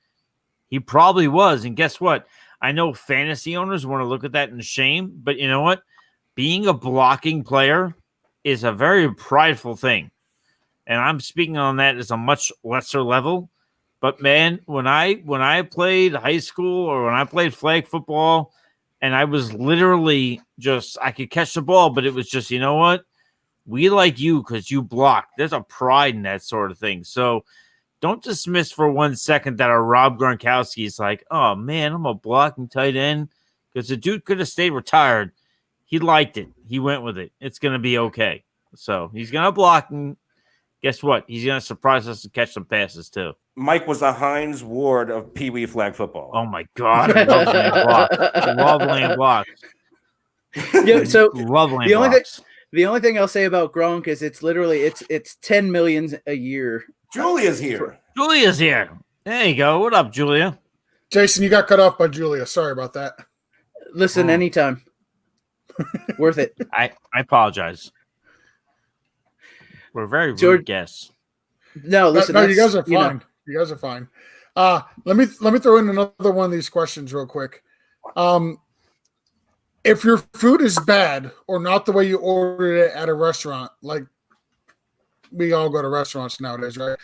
He probably was. And guess what? I know fantasy owners want to look at that in shame, but you know what? Being a blocking player is a very prideful thing. And I'm speaking on that as a much lesser level. But man, when I played high school or when I played flag football, and I was literally just I could catch the ball, but it was just, you know what? We like you because you block. There's a pride in that sort of thing. So don't dismiss for 1 second that a Rob Gronkowski is like, oh man, I'm a blocking tight end, because the dude could have stayed retired. He liked it. He went with it. It's going to be okay. So he's going to block, and guess what? He's going to surprise us and catch some passes too. Mike was the Heinz Ward of Pee Wee flag football. Oh my God. I love laying blocks. I love laying blocks. Yeah, so love laying blocks. The only thing I'll say about Gronk is it's literally it's 10 million a year. Julia's here. Julia's here. There you go. What up, Julia? Jason, you got cut off by Julia. Sorry about that. Listen, anytime. Worth it. I apologize. We're very rude George, guests. No, listen. No, you guys are fine. You guys are fine. Let me throw in another one of these questions real quick. If your food is bad or not the way you ordered it at a restaurant, like we all go to restaurants nowadays, right?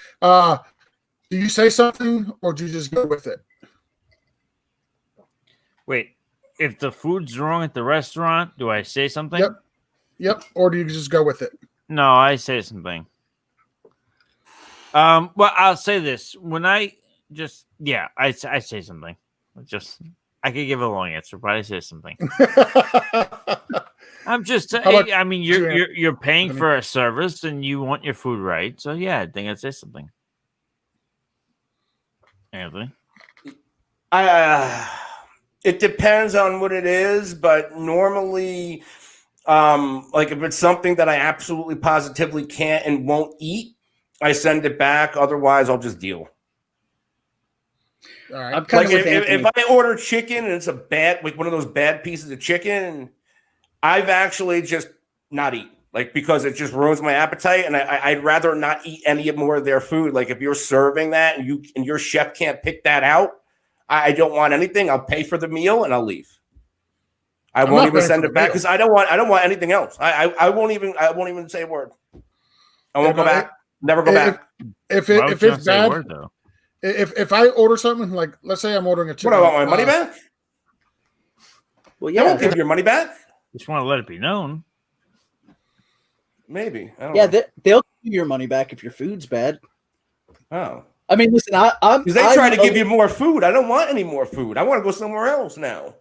Do you say something or do you just go with it? Wait, if the food's wrong at the restaurant, do I say something? Yep. Or do you just go with it? No, I say something. Well, I'll say this. When I say something. I could give a long answer, but I say something. I'm just. I mean, you're paying for a service and you want your food right, so yeah, I think I'd say something. Anthony, it depends on what it is, but normally, like if it's something that I absolutely positively can't and won't eat, I send it back. Otherwise, I'll just deal. All right. I'm kind of if I order chicken and it's a bad, like one of those bad pieces of chicken, I've actually just not eat, like because it just ruins my appetite, and I'd rather not eat any more of their food. Like if you're serving that and your chef can't pick that out, I don't want anything. I'll pay for the meal and I'll leave. I won't even send it back because I don't want anything else. I won't even say a word. I won't go back. Never go back. If it's bad. Word, though? If I order something, like let's say I'm ordering a chicken, what, I want my money back? Well, yeah, I won't give your money back. Just want to let it be known. Maybe. I don't know. They'll give you your money back if your food's bad. Oh, I mean, listen, I'm because they try to give you more food. I don't want any more food. I want to go somewhere else now.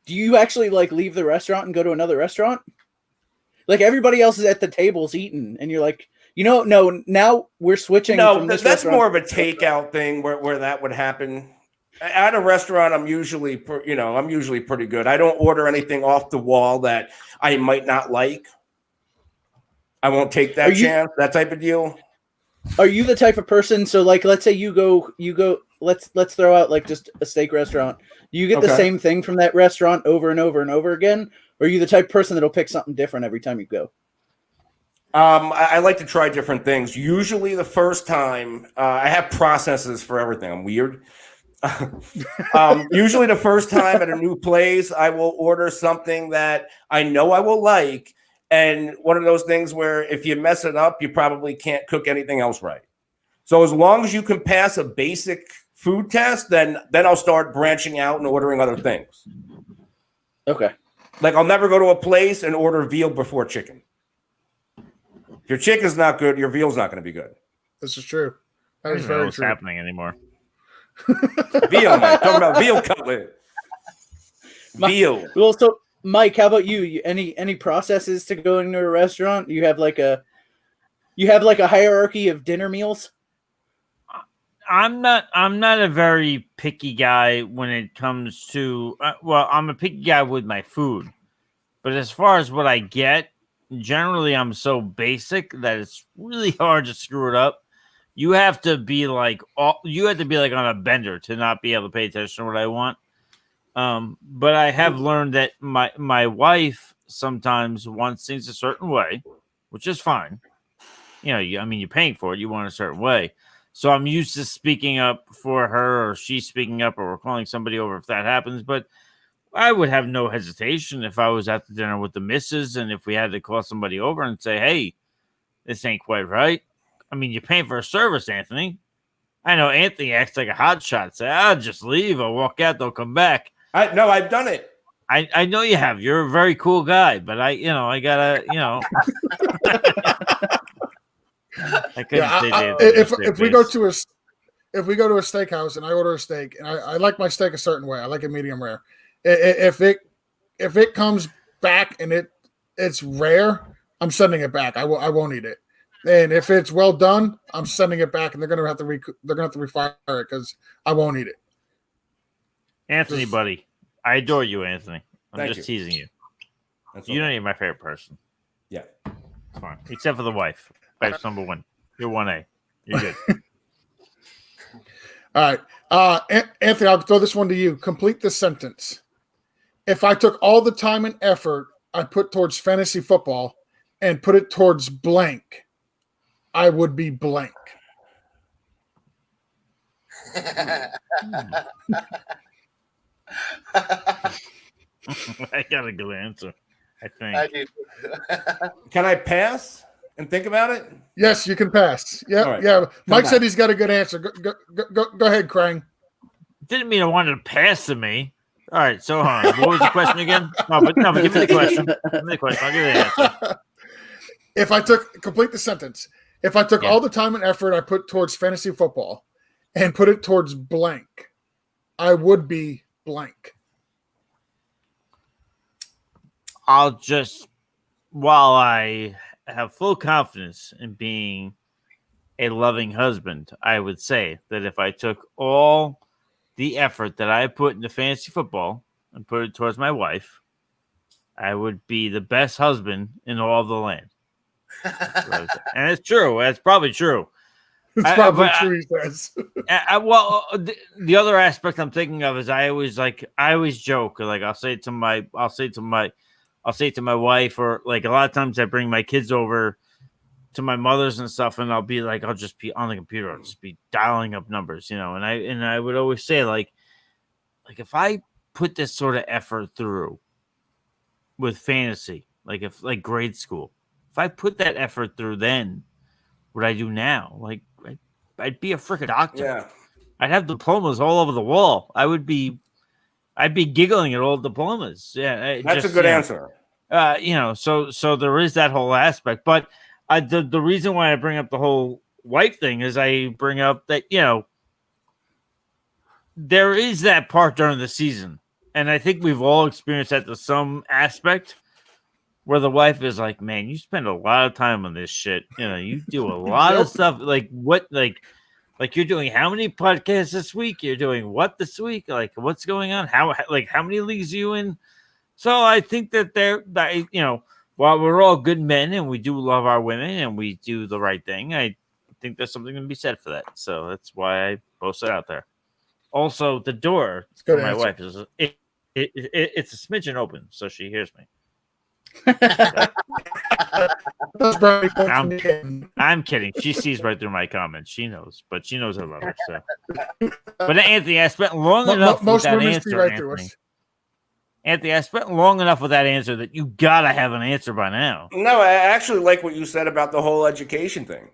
Do you actually like leave the restaurant and go to another restaurant? Like everybody else is at the tables eating, and you're like, no, now we're switching. No, from this that's more of a takeout thing where that would happen. At a restaurant, I'm usually pretty good. I don't order anything off the wall that I might not like. I won't take that chance, that type of deal. Are you the type of person? So, like, let's say you go. Let's throw out like just a steak restaurant. Do you get the same thing from that restaurant over and over and over again? Or are you the type of person that'll pick something different every time you go? I like to try different things. Usually the first time, I have processes for everything. I'm weird. Usually the first time at a new place, I will order something that I know I will like. And one of those things where if you mess it up, you probably can't cook anything else right. So as long as you can pass a basic food test, then I'll start branching out and ordering other things. Okay. Like I'll never go to a place and order veal before chicken. If your chicken's not good, your veal's not going to be good. This is true. That is very true. What's happening anymore? Veal, man. Talking about veal cutlet. Veal. Well, so Mike, how about you? Any processes to go into a restaurant? You have like a hierarchy of dinner meals? I'm not a very picky guy when it comes to I'm a picky guy with my food, but as far as what I get, generally I'm so basic that it's really hard to screw it up. You have to be like on a bender to not be able to pay attention to what I want. But I have learned that my wife sometimes wants things a certain way, which is fine. You're paying for it. You want a certain way. So I'm used to speaking up for her, or she's speaking up, or we're calling somebody over if that happens. But I would have no hesitation if I was at the dinner with the missus and if we had to call somebody over and say, hey, this ain't quite right. I mean, you're paying for a service, Anthony. I know Anthony acts like a hot shot. Say, I'll just leave. I'll walk out. They'll come back. No, I've done it. I know you have. You're a very cool guy, but I gotta, I couldn't say that. If we go to a steakhouse and I order a steak and I like my steak a certain way, I like it medium rare. If it comes back and it's rare, I'm sending it back. I won't eat it. And if it's well done, I'm sending it back, and they're gonna have to refire it because I won't eat it. Anthony, buddy, I adore you, Anthony. I'm Thank just you. teasing you. That's You know you're my favorite person. Yeah. It's fine. Except for the wife. Wife's number one. You're 1A. You're good. All right. Anthony, I'll throw this one to you. Complete the sentence. If I took all the time and effort I put towards fantasy football and put it towards blank, I would be blank. I got a good answer, I think. Can I pass and think about it? Yes, you can pass. Yeah, All right. yeah. Mike back. said he's got a good answer. Go ahead, Krang. Didn't mean I wanted to pass to me. All right, so hold on. What was the question again? No, but give me the question. Give me the question. I'll give you the answer. Complete the sentence. If I took all the time and effort I put towards fantasy football and put it towards blank, I would be blank. I'll just, while I have full confidence in being a loving husband, I would say that if I took all the effort that I put into fantasy football and put it towards my wife, I would be the best husband in all the land. And it's true. That's probably true. It's probably true, he says. The other aspect I'm thinking of is I always joke. Like I'll say to my wife, or like a lot of times I bring my kids over to my mother's and stuff, and I'll just be on the computer, I'll just be dialing up numbers, and I would always say like if I put this sort of effort through with fantasy, like grade school, if I put that effort through then, what I do now, like I'd be a freaking doctor. Yeah. I'd have diplomas all over the wall. I'd be giggling at all diplomas. Yeah, That's a good answer. So there is that whole aspect. But the reason why I bring up the whole wife thing is I bring up that, there is that part during the season. And I think we've all experienced that to some aspect where the wife is like, man, you spend a lot of time on this shit. You do a lot of stuff. Like what, like you're doing how many podcasts this week? You're doing what this week? Like what's going on? How many leagues are you in? So I think that while we're all good men and we do love our women and we do the right thing, I think there's something to be said for that. So that's why I post it out there. Also, the door for my wife is it's a smidgen open, so she hears me. I'm kidding. She sees right through my comments. She knows, but she knows I love her. So, but Anthony, I spent long enough with that answer. Anthony, I spent long enough with that answer that you gotta have an answer by now. No, I actually like what you said about the whole education thing.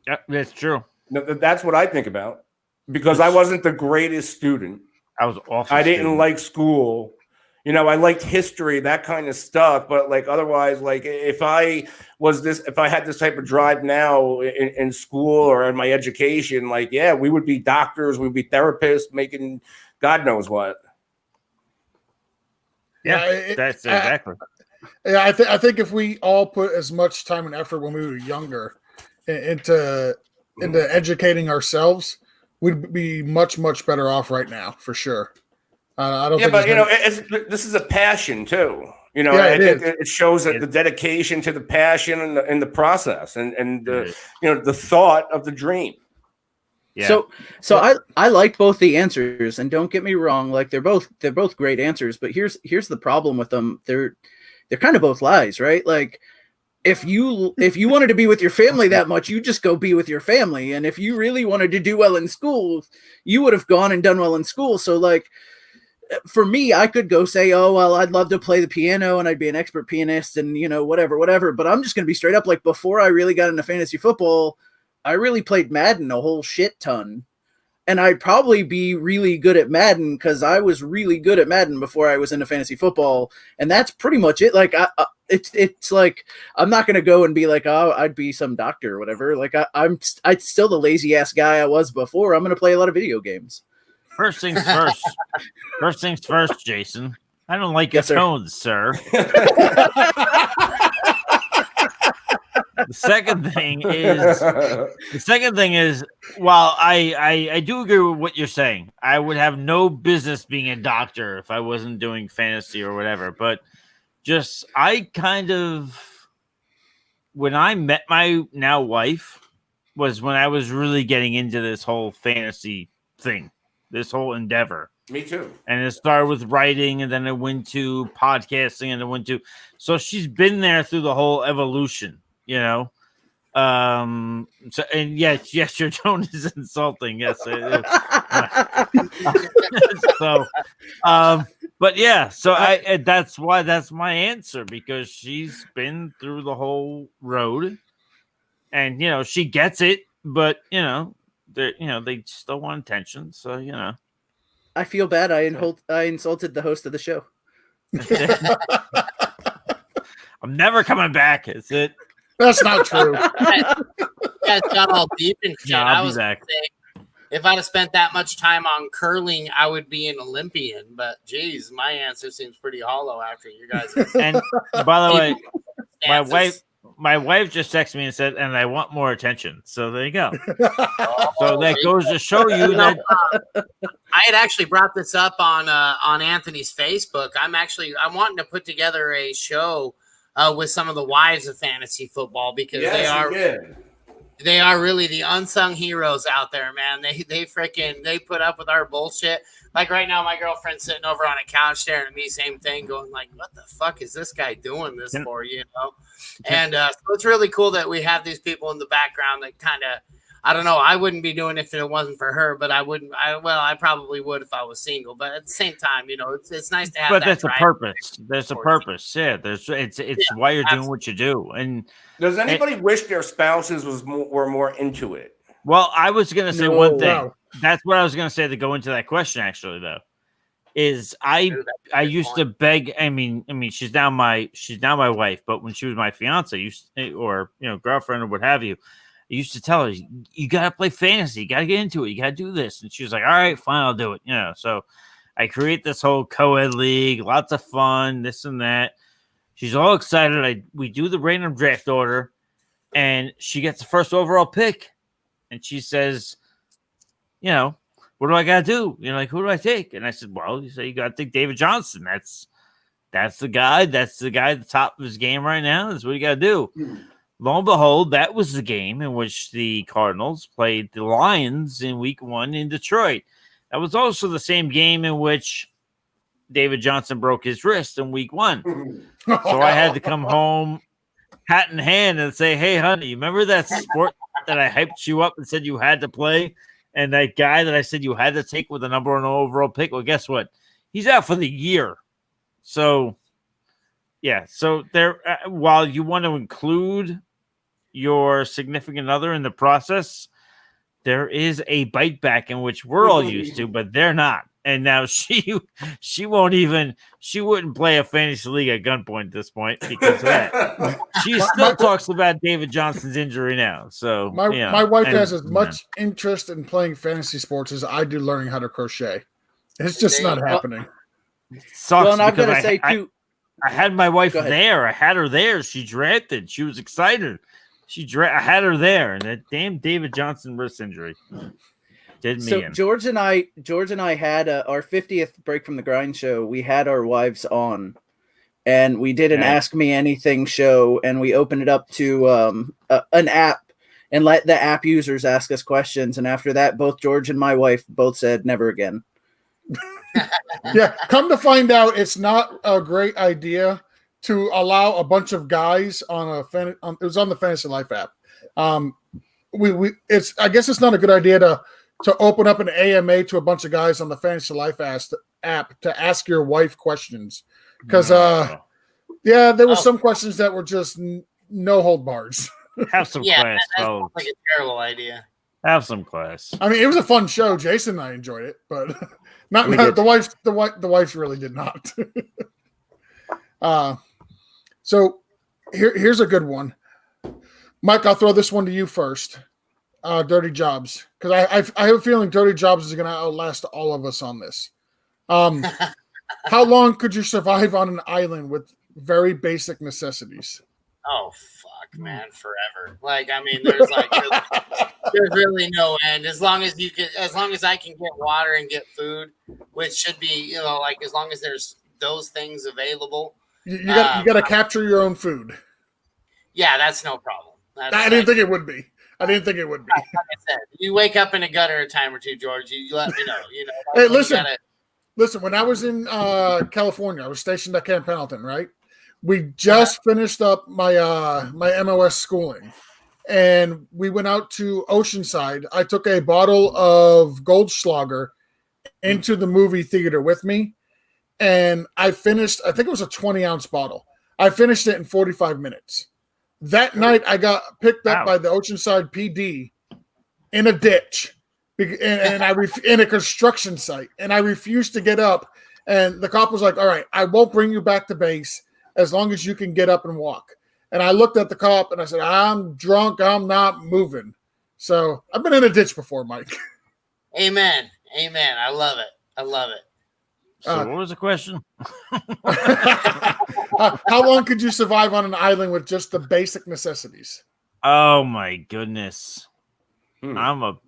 Yeah, that's true. That's what I think about, because I wasn't the greatest student. I was awful. I didn't like school. I liked history, that kind of stuff. But like otherwise, like if I had this type of drive now in school or in my education, like, yeah, we would be doctors, we'd be therapists, making God knows what. Yeah, that's exactly. I think if we all put as much time and effort when we were younger into educating ourselves, we'd be much, much better off right now, for sure. I don't. Yeah, but this is a passion too. It shows that the dedication to the passion and the process and the thought of the dream. Yeah. So I like both the answers, and don't get me wrong, like they're both great answers. But here's the problem with them. they're kind of both lies, right? Like, if you wanted to be with your family that much, you just go be with your family. And if you really wanted to do well in school, you would have gone and done well in school. So like, for me, I could go say, oh, well, I'd love to play the piano and I'd be an expert pianist and, whatever. But I'm just going to be straight up. Like, before I really got into fantasy football, I really played Madden a whole shit ton. And I'd probably be really good at Madden because I was really good at Madden before I was into fantasy football. And that's pretty much it. Like, it's like, I'm not going to go and be like, oh, I'd be some doctor or whatever. Like, I'm still the lazy ass guy I was before. I'm going to play a lot of video games. First things first. First things first, Jason. I don't like your tones, sir. The second thing is, while I do agree with what you're saying, I would have no business being a doctor if I wasn't doing fantasy or whatever. But just, when I met my now wife was when I was really getting into this whole fantasy thing, this whole endeavor. Me too. And it started with writing, and then it went to podcasting, and it went to, so she's been there through the whole evolution. So, and yes, your tone is insulting. Yes. So, but yeah, so that's my answer, because she's been through the whole road, and she gets it, but they still want attention. So, I feel bad. I insulted the host of the show. I'm never coming back. Is it? That's not true. You guys got all deep in shit. No, I was saying, if I'd have spent that much time on curling, I would be an Olympian. But geez, my answer seems pretty hollow after you guys. And by the way, my wife just texted me and said, "And I want more attention." So there you go. So that goes to show you that I had actually brought this up on Anthony's Facebook. I'm wanting to put together a show with some of the wives of fantasy football, because they are really the unsung heroes out there, man. They put up with our bullshit. Like right now, my girlfriend's sitting over on a couch staring at me, same thing, going like, what the fuck is this guy doing this for, And so it's really cool that we have these people in the background that kind of, I don't know, I wouldn't be doing it if it wasn't for her, but I probably would if I was single. But at the same time, it's nice to have that. But there's a purpose. There's a purpose. Yeah, it's why you're doing what you do. And does anybody wish their spouses were more into it? Well, I was going to say one thing. No. That's what I was going to say to go into that question, actually, though, is I used to beg. I mean, she's now my wife, but when she was my fiance, or girlfriend or what have you, I used to tell her, you got to play fantasy. You got to get into it. You got to do this. And she was like, all right, fine, I'll do it. So I create this whole co-ed league, lots of fun, this and that. She's all excited. We do the random draft order, and she gets the first overall pick. And she says, what do I got to do? Who do I take? And I said, well, you say you got to take David Johnson. That's the guy. That's the guy at the top of his game right now. That's what you got to do. Lo and behold, that was the game in which the Cardinals played the Lions in Week 1 in Detroit. That was also the same game in which David Johnson broke his wrist in Week 1. So I had to come home, hat in hand, and say, hey, honey, you remember that sport that I hyped you up and said you had to play? And that guy that I said you had to take with the number 1 overall pick? Well, guess what? He's out for the year. So, yeah. So there, while you want to include your significant other in the process, there is a bite back in which we're all used to, but they're not. And now she wouldn't play a fantasy league at gunpoint at this point because of that. She still talks about David Johnson's injury now. So my wife has as much interest in playing fantasy sports as I do learning how to crochet. It's just not happening. It sucks. Well, and I'm gonna say too. I had my wife there. I had her there. She drafted. She was excited. I had her there, and that damn David Johnson wrist injury did me in. George and I had our 50th Break from the Grind show. We had our wives on, and we did an Ask Me Anything show, and we opened it up to an app and let the app users ask us questions. And after that, both George and my wife both said never again. Yeah, come to find out, it's not a great idea to allow a bunch of guys on it was on the Fantasy Life app. I guess it's not a good idea to open up an AMA to a bunch of guys on the Fantasy Life app to ask your wife questions, because there were some questions that were just no hold bars. Have some class, that's like a terrible idea. Have some class. I mean, it was a fun show. Jason and I enjoyed it, but not the wife really did not. So here's a good one. Mike, I'll throw this one to you first. Dirty Jobs, because I have a feeling Dirty Jobs is going to outlast all of us on this. How long could you survive on an island with very basic necessities? Oh fuck, man, forever. Like, I mean, there's really no end. As long as I can get water and get food, which should be, like, as long as there's those things available. You got to capture your own food. Yeah, that's no problem. I didn't think it would be. Like I said, you wake up in a gutter a time or two, George. You let me know. Hey, listen. When I was in California, I was stationed at Camp Pendleton. Right, we just finished up my my MOS schooling, and we went out to Oceanside. I took a bottle of Goldschlager into the movie theater with me, and I finished. I think it was a 20-ounce bottle. I finished it in 45 minutes. That night, I got picked up by the Oceanside PD in a ditch, in a construction site, and I refused to get up. And the cop was like, "All right, I won't bring you back to base as long as you can get up and walk." And I looked at the cop and I said, "I'm drunk. I'm not moving." So I've been in a ditch before, Mike. Amen. I love it. So what was the question? How long could you survive on an island with just the basic necessities? Oh my goodness. I'm a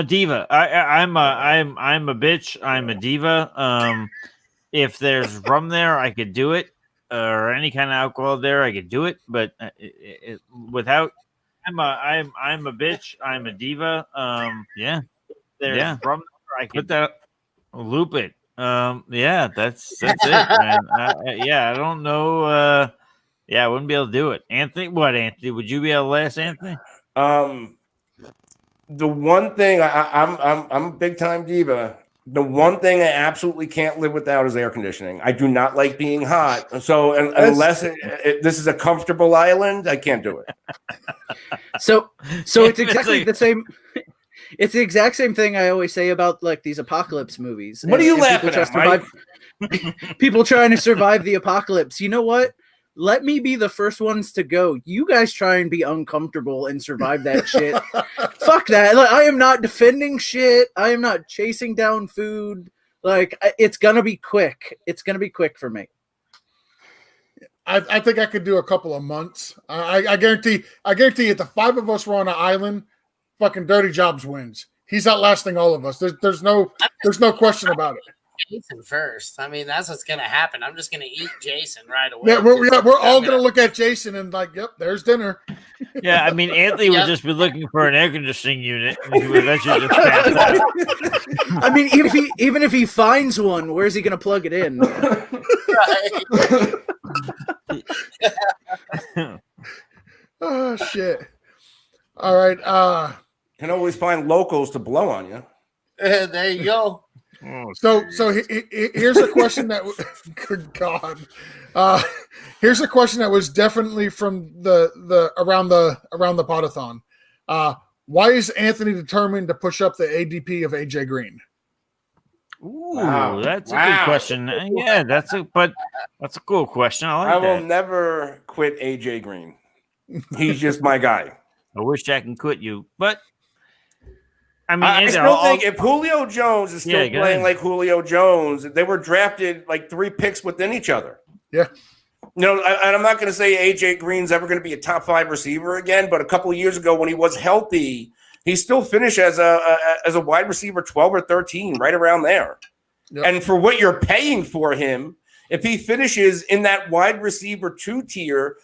diva. I'm a bitch. I'm a diva. If there's rum there, I could do it, or any kind of alcohol there, I could do it. But without, I'm a bitch. I'm a diva. There's rum there, I could put that. Loop it. That's it, man. I don't know. I wouldn't be able to do it. Anthony, would you be able to last, Anthony? The one thing I'm a big time diva. The one thing I absolutely can't live without is air conditioning. I do not like being hot. So unless this is a comfortable island, I can't do it. So it's exactly the same. It's the exact same thing I always say about like these apocalypse movies. What are you laughing at, Mike? People trying to survive the apocalypse. You know what? Let me be the first ones to go. You guys try and be uncomfortable and survive that shit. Fuck that. Like, I am not defending shit. I am not chasing down food. Like, it's going to be quick. It's going to be quick for me. I think I could do a couple of months. I guarantee if the five of us were on an island, fucking Dirty Jobs wins. He's outlasting all of us. There's no question about it. Jason first. I mean, that's what's gonna happen. I'm just gonna eat Jason right away. Yeah, we're all gonna look at Jason and like, yep, there's dinner. Yeah, I mean, Anthony would just be looking for an air conditioning unit, and he would eventually just pass out. I mean, even if he finds one, where's he gonna plug it in? Oh shit! All right. Can always find locals to blow on you. There you go. So here's a question that good God, here's a question that was definitely from the around the podathon. Why is Anthony determined to push up the ADP of AJ Green? Ooh, that's a good question. Yeah, that's a cool question. I will never quit AJ Green. He's just my guy. I wish I can quit you, but I mean, I still think if Julio Jones is still playing like Julio Jones, they were drafted like 3 picks within each other. Yeah. And I'm not going to say AJ Green's ever going to be a top 5 receiver again, but a couple of years ago when he was healthy, he still finished as a wide receiver 12 or 13, right around there. Yep. And for what you're paying for him, if he finishes in that wide receiver 2 tier,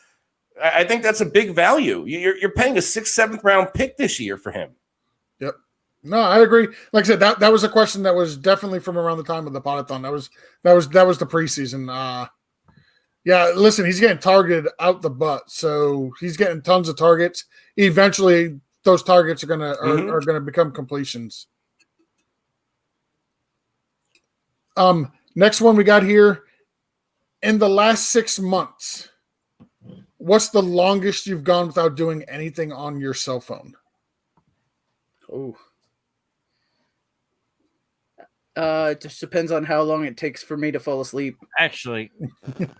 I think that's a big value. You're paying a 6th, 7th round pick this year for him. Yep. No, I agree. Like I said, that was a question that was definitely from around the time of the podathon. That was the preseason. Yeah, listen, he's getting targeted out the butt, so he's getting tons of targets. Eventually, those targets are gonna become completions. Next one we got here. In the last 6 months, what's the longest you've gone without doing anything on your cell phone? Oh. It just depends on how long it takes for me to fall asleep. Actually,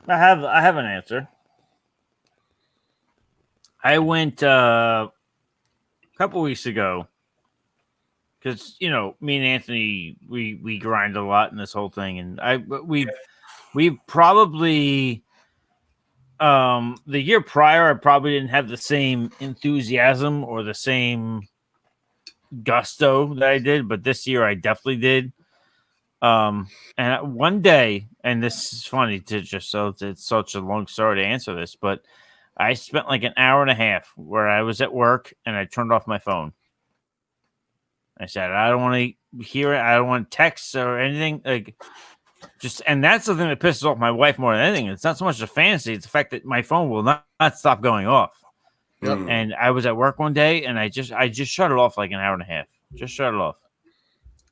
I have an answer. I went a couple weeks ago because me and Anthony we grind a lot in this whole thing, and we probably the year prior I probably didn't have the same enthusiasm or the same gusto that I did, but this year I definitely did. And one day, and this is funny to it's such a long story to answer this, but I spent like an hour and a half where I was at work and I turned off my phone. I said, I don't want to hear it. I don't want texts or anything. And that's the thing that pisses off my wife more than anything. It's not so much the fantasy. It's the fact that my phone will not stop going off. Yep. And I was at work one day and I just shut it off like an hour and a half. Just shut it off.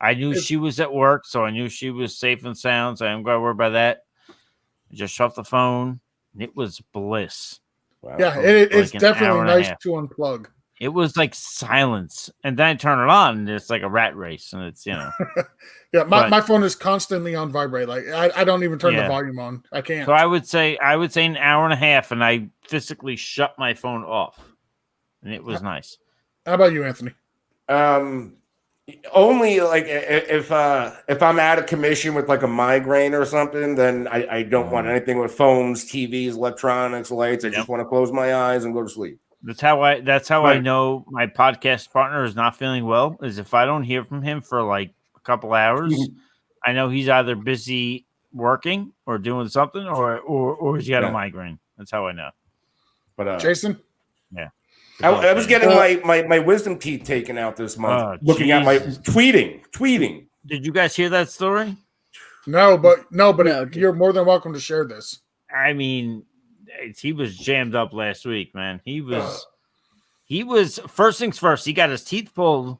I knew she was at work, so I knew she was safe and sound. So I ain't got to worry about that. I just shut the phone. And it was bliss. Wow. Yeah, it's definitely nice to unplug. It was like silence, and then I turn it on, and it's like a rat race, and it's Yeah, my phone is constantly on vibrate. Like I don't even turn the volume on. I can't. So I would say an hour and a half, and I physically shut my phone off, and it was nice. How about you, Anthony? Only like if I'm out of commission with like a migraine or something, then I don't want anything with phones, TVs, electronics, lights. I just want to close my eyes and go to sleep. That's how I know my podcast partner is not feeling well. Is if I don't hear from him for like a couple hours, I know he's either busy working or doing something, or he's got a migraine. That's how I know. But Jason, yeah. I was getting my wisdom teeth taken out this month. Looking at my tweeting. Did you guys hear that story? No, but you're more than welcome to share this. I mean, he was jammed up last week, man. He was first things first. He got his teeth pulled,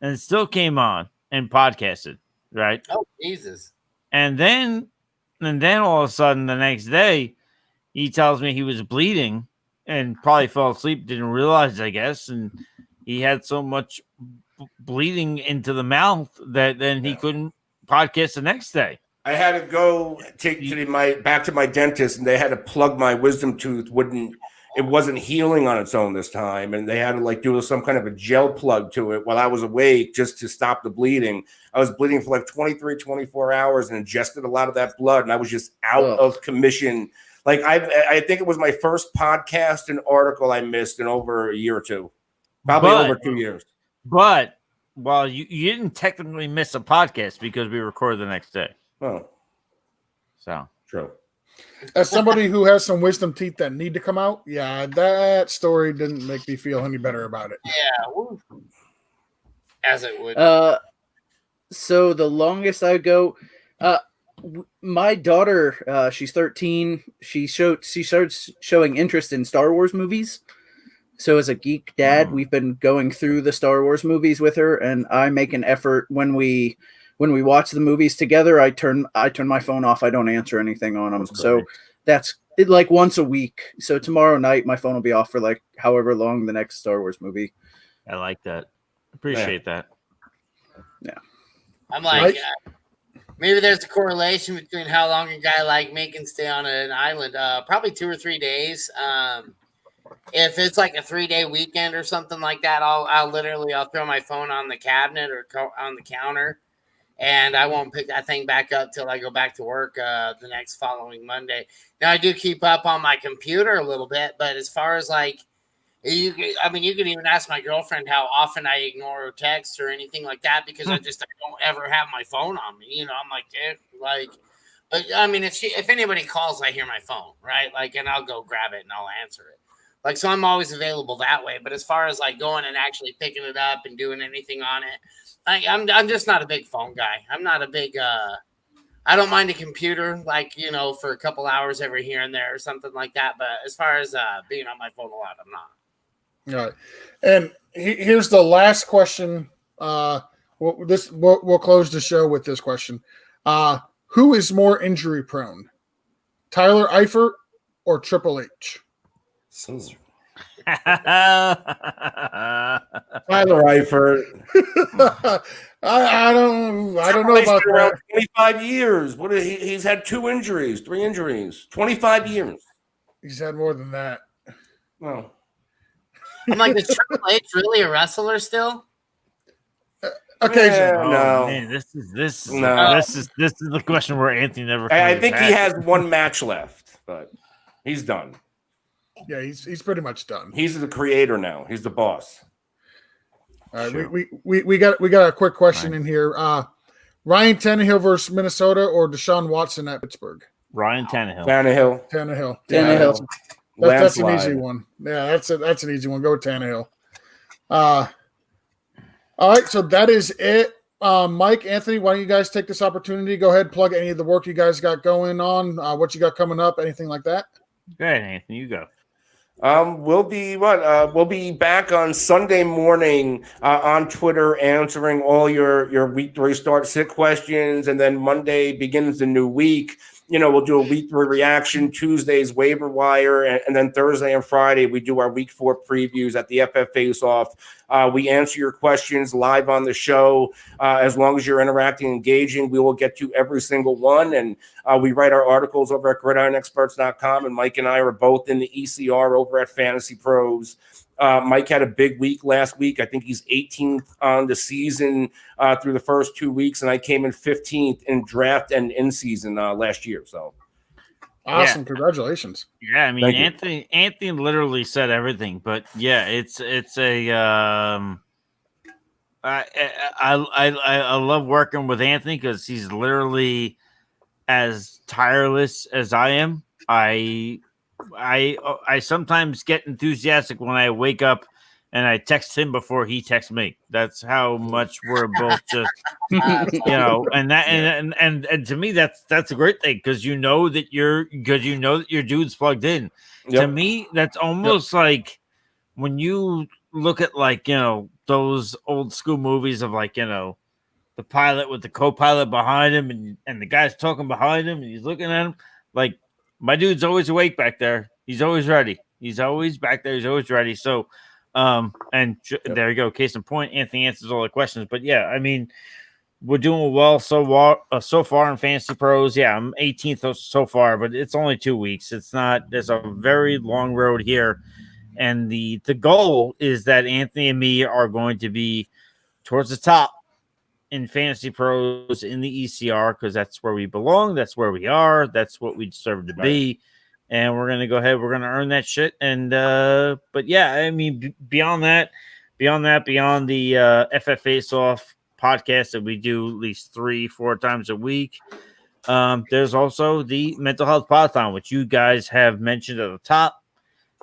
and still came on and podcasted. Right? Oh Jesus! And then all of a sudden, the next day, he tells me he was bleeding. And probably fell asleep, didn't realize, I guess. And he had so much bleeding into the mouth that then he couldn't podcast the next day. I had to go back to my dentist, and they had to plug my wisdom tooth. It wasn't healing on its own this time. And they had to do some kind of a gel plug to it while I was awake just to stop the bleeding. I was bleeding for 23, 24 hours and ingested a lot of that blood. And I was just out of commission. I think it was my first podcast and article I missed in over a year or two, probably over 2 years. But you didn't technically miss a podcast because we recorded the next day. Oh, so true. As somebody who has some wisdom teeth that need to come out, yeah, that story didn't make me feel any better about it. Yeah, as it would. So the longest I go. My daughter, she's 13. She starts showing interest in Star Wars movies. So as a geek dad, we've been going through the Star Wars movies with her, and I make an effort when we watch the movies together. I turn my phone off. I don't answer anything on them. So that's it, once a week. So tomorrow night, my phone will be off for however long the next Star Wars movie. I like that. Appreciate that. Yeah, I'm like. Maybe there's a correlation between how long a guy like me can stay on an island. Probably 2 or 3 days. If it's like a 3-day weekend or something like that, I'll throw my phone on the cabinet or on the counter, and I won't pick that thing back up till I go back to work the next following Monday. Now I do keep up on my computer a little bit, but as far as you could even ask my girlfriend how often I ignore texts or anything like that because I don't ever have my phone on me. I'm but I mean, if anybody calls, I hear my phone, right? And I'll go grab it and I'll answer it. So I'm always available that way. But as far as going and actually picking it up and doing anything on it, I'm just not a big phone guy. I'm not a big I don't mind a computer, like, for a couple hours every here and there or something like that. But as far as being on my phone a lot, I'm not. All right. And here's the last question. We'll close the show with this question. Who is more injury prone, Tyler Eifert or Triple H? Tyler Eifert. I don't know about that. 25 years. He's had 3 injuries, 25 years. He's had more than that. No. I'm like, is Triple H really a wrestler still? Occasionally. No. Man, this is the question where Anthony never. I think he has one match left, but he's done. Yeah, he's pretty much done. He's the creator now. He's the boss. All right, sure. we got a quick question in here. Ryan Tannehill versus Minnesota or Deshaun Watson at Pittsburgh? Ryan Tannehill. Tannehill. Yeah, that's an easy one. Yeah, that's an easy one. Go with Tannehill. All right, so that is it. Mike, Anthony, why don't you guys take this opportunity? Go ahead, plug any of the work you guys got going on, what you got coming up, anything like that. Go ahead, Anthony. You go. We'll be back on Sunday morning on Twitter answering all your week 3 start sit questions, and then Monday begins the new week. We'll do a week 3 reaction, Tuesday's waiver wire, and then Thursday and Friday we do our week 4 previews at the FF Face Off. We answer your questions live on the show. As long as you're interacting, engaging, we will get to every single one. And we write our articles over at gridironexperts.com, and Mike and I are both in the ECR over at Fantasy Pros. Mike had a big week last week. I think he's 18th on the season through the first 2 weeks, and I came in 15th in draft and in season last year. So awesome! Yeah. Congratulations. Yeah, I mean, Anthony literally said everything, but yeah, it's a I love working with Anthony because he's literally as tireless as I am. I sometimes get enthusiastic when I wake up and I text him before he texts me. That's how much we're both just, and to me that's a great thing because you know that your dude's plugged in. Yep. To me, that's almost like when you look at those old school movies of the pilot with the co-pilot behind him and the guy's talking behind him and he's looking at him like. My dude's always awake back there. He's always ready. He's always back there. He's always ready. So, there you go. Case in point, Anthony answers all the questions. But yeah, I mean, we're doing well so far in Fantasy Pros. Yeah, I'm 18th so far, but it's only 2 weeks. It's not. There's a very long road here, and the goal is that Anthony and me are going to be towards the top in Fantasy Pros in the ECR because that's where we belong. That's where we are. That's what we deserve to be. And we're going to go ahead. We're going to earn that shit. And, but yeah, I mean, beyond the FF Face Off podcast that we do at least 3-4 times a week, there's also the Mental Health Podathon, which you guys have mentioned at the top.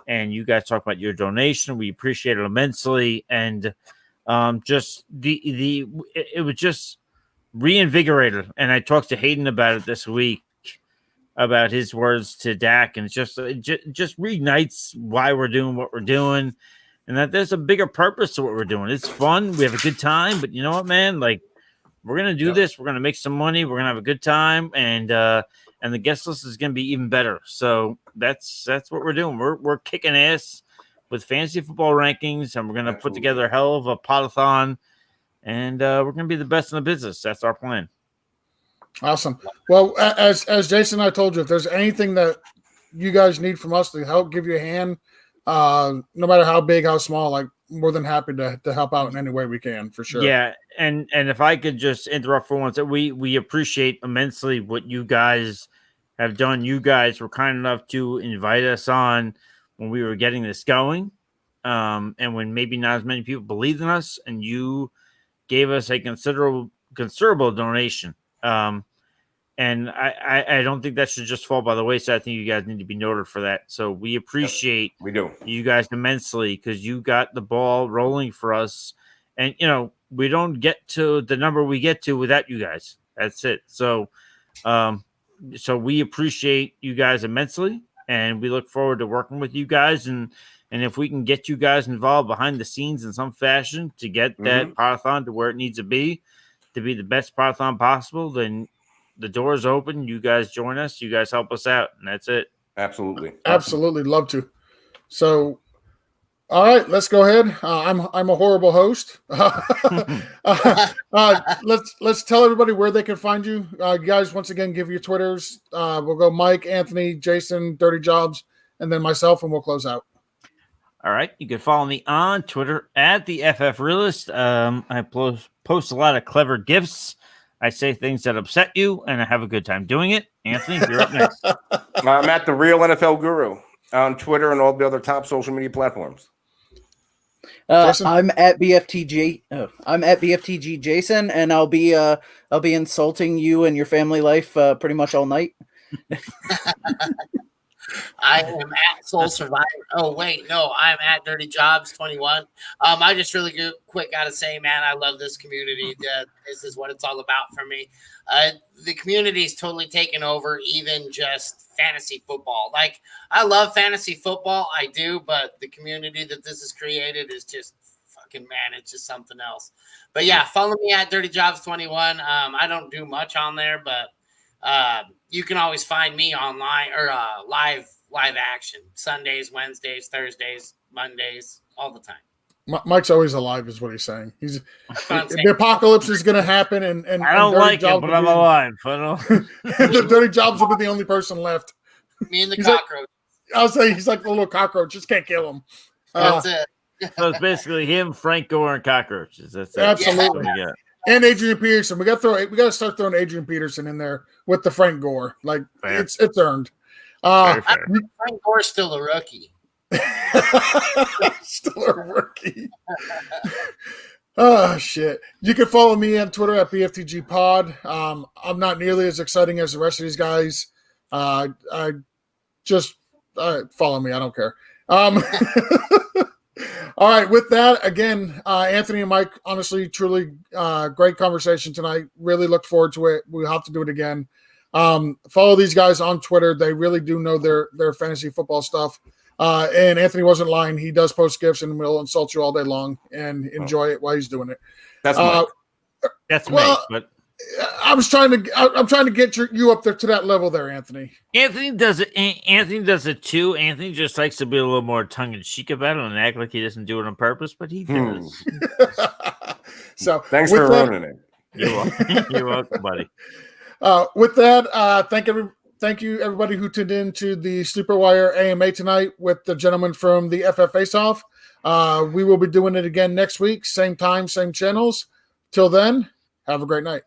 And you guys talk about your donation. We appreciate it immensely. And, it was just reinvigorated, and I talked to Hayden about it this week about his words to Dak, and it just reignites why we're doing what we're doing, and that there's a bigger purpose to what we're doing. It's fun, we have a good time, but you know what, man? Like we're gonna do this, we're gonna make some money, we're gonna have a good time, and the guest list is gonna be even better. So that's what we're doing. We're kicking ass with fantasy football rankings, and we're going to put together a hell of a podathon, and we're going to be the best in the business. That's our plan. Awesome. Well, as Jason and I told you, if there's anything that you guys need from us to help give you a hand, no matter how big, how small, more than happy to help out in any way we can, for sure. Yeah, and if I could just interrupt for once, we appreciate immensely what you guys have done. You guys were kind enough to invite us on when we were getting this going, and when maybe not as many people believed in us, and you gave us a considerable donation. And I don't think that should just fall by the wayside. I think you guys need to be noted for that. So we appreciate you guys immensely because you got the ball rolling for us. And, we don't get to the number we get to without you guys. That's it. So So we appreciate you guys immensely, and we look forward to working with you guys. And if we can get you guys involved behind the scenes in some fashion to get that Parthon to where it needs to be the best Parthon possible, then the door is open. You guys join us. You guys help us out, and that's it. Absolutely. Absolutely. Love to. So, all right, let's go ahead. I'm a horrible host. Let's tell everybody where they can find you. You guys, once again, give your Twitters. We'll go Mike, Anthony, Jason, Dirty Jobs, and then myself, and we'll close out. All right. You can follow me on Twitter at the FF Realist. I post a lot of clever gifs. I say things that upset you, and I have a good time doing it. Anthony, you're up next. I'm at the Real NFL Guru on Twitter and all the other top social media platforms. I'm at BFTG. I'm at BFTG Jason, and I'll be insulting you and your family life pretty much all night. I am at Soul Survivor. Oh, wait, no, I'm at Dirty Jobs 21. I just really quick got to say, man, I love this community. This is what it's all about for me. The community is totally taken over, even just fantasy football. Like, I love fantasy football. I do, but the community that this has created is just fucking, man, it's just something else. But yeah, follow me at Dirty Jobs 21. I don't do much on there, but you can always find me online or live action Sundays, Wednesdays, Thursdays, Mondays, all the time. Mike's always alive, is what he's saying. The apocalypse is going to happen, and I don't like it, but I'm alive. The Dirty Jobs will be the only person left. Me and the cockroach. I'll say he's like the little cockroach. Just can't kill him. That's it. So it's basically him, Frank Gore, and cockroaches. That's absolutely. Yeah. And Adrian Peterson. We got to start throwing Adrian Peterson in there with the Frank Gore. Like it's earned. Frank Gore's still a rookie. Still a rookie. Oh shit! You can follow me on Twitter at BFTG Pod. I'm not nearly as exciting as the rest of these guys. I just follow me. I don't care. All right. With that, again, Anthony and Mike, honestly, truly great conversation tonight. Really look forward to it. We'll have to do it again. Follow these guys on Twitter. They really do know their fantasy football stuff. And Anthony wasn't lying. He does post gifts and will insult you all day long and enjoy it while he's doing it. That's me. But I'm trying to get you up there to that level there, Anthony. Anthony does it. Anthony does it too. Anthony just likes to be a little more tongue in cheek about it and act like he doesn't do it on purpose, but he does. So thanks for ruining it. You're welcome, buddy. With that, thank you everybody who tuned in to the SleeperWire AMA tonight with the gentleman from the FF Face-Off. We will be doing it again next week, same time, same channels. Till then, have a great night.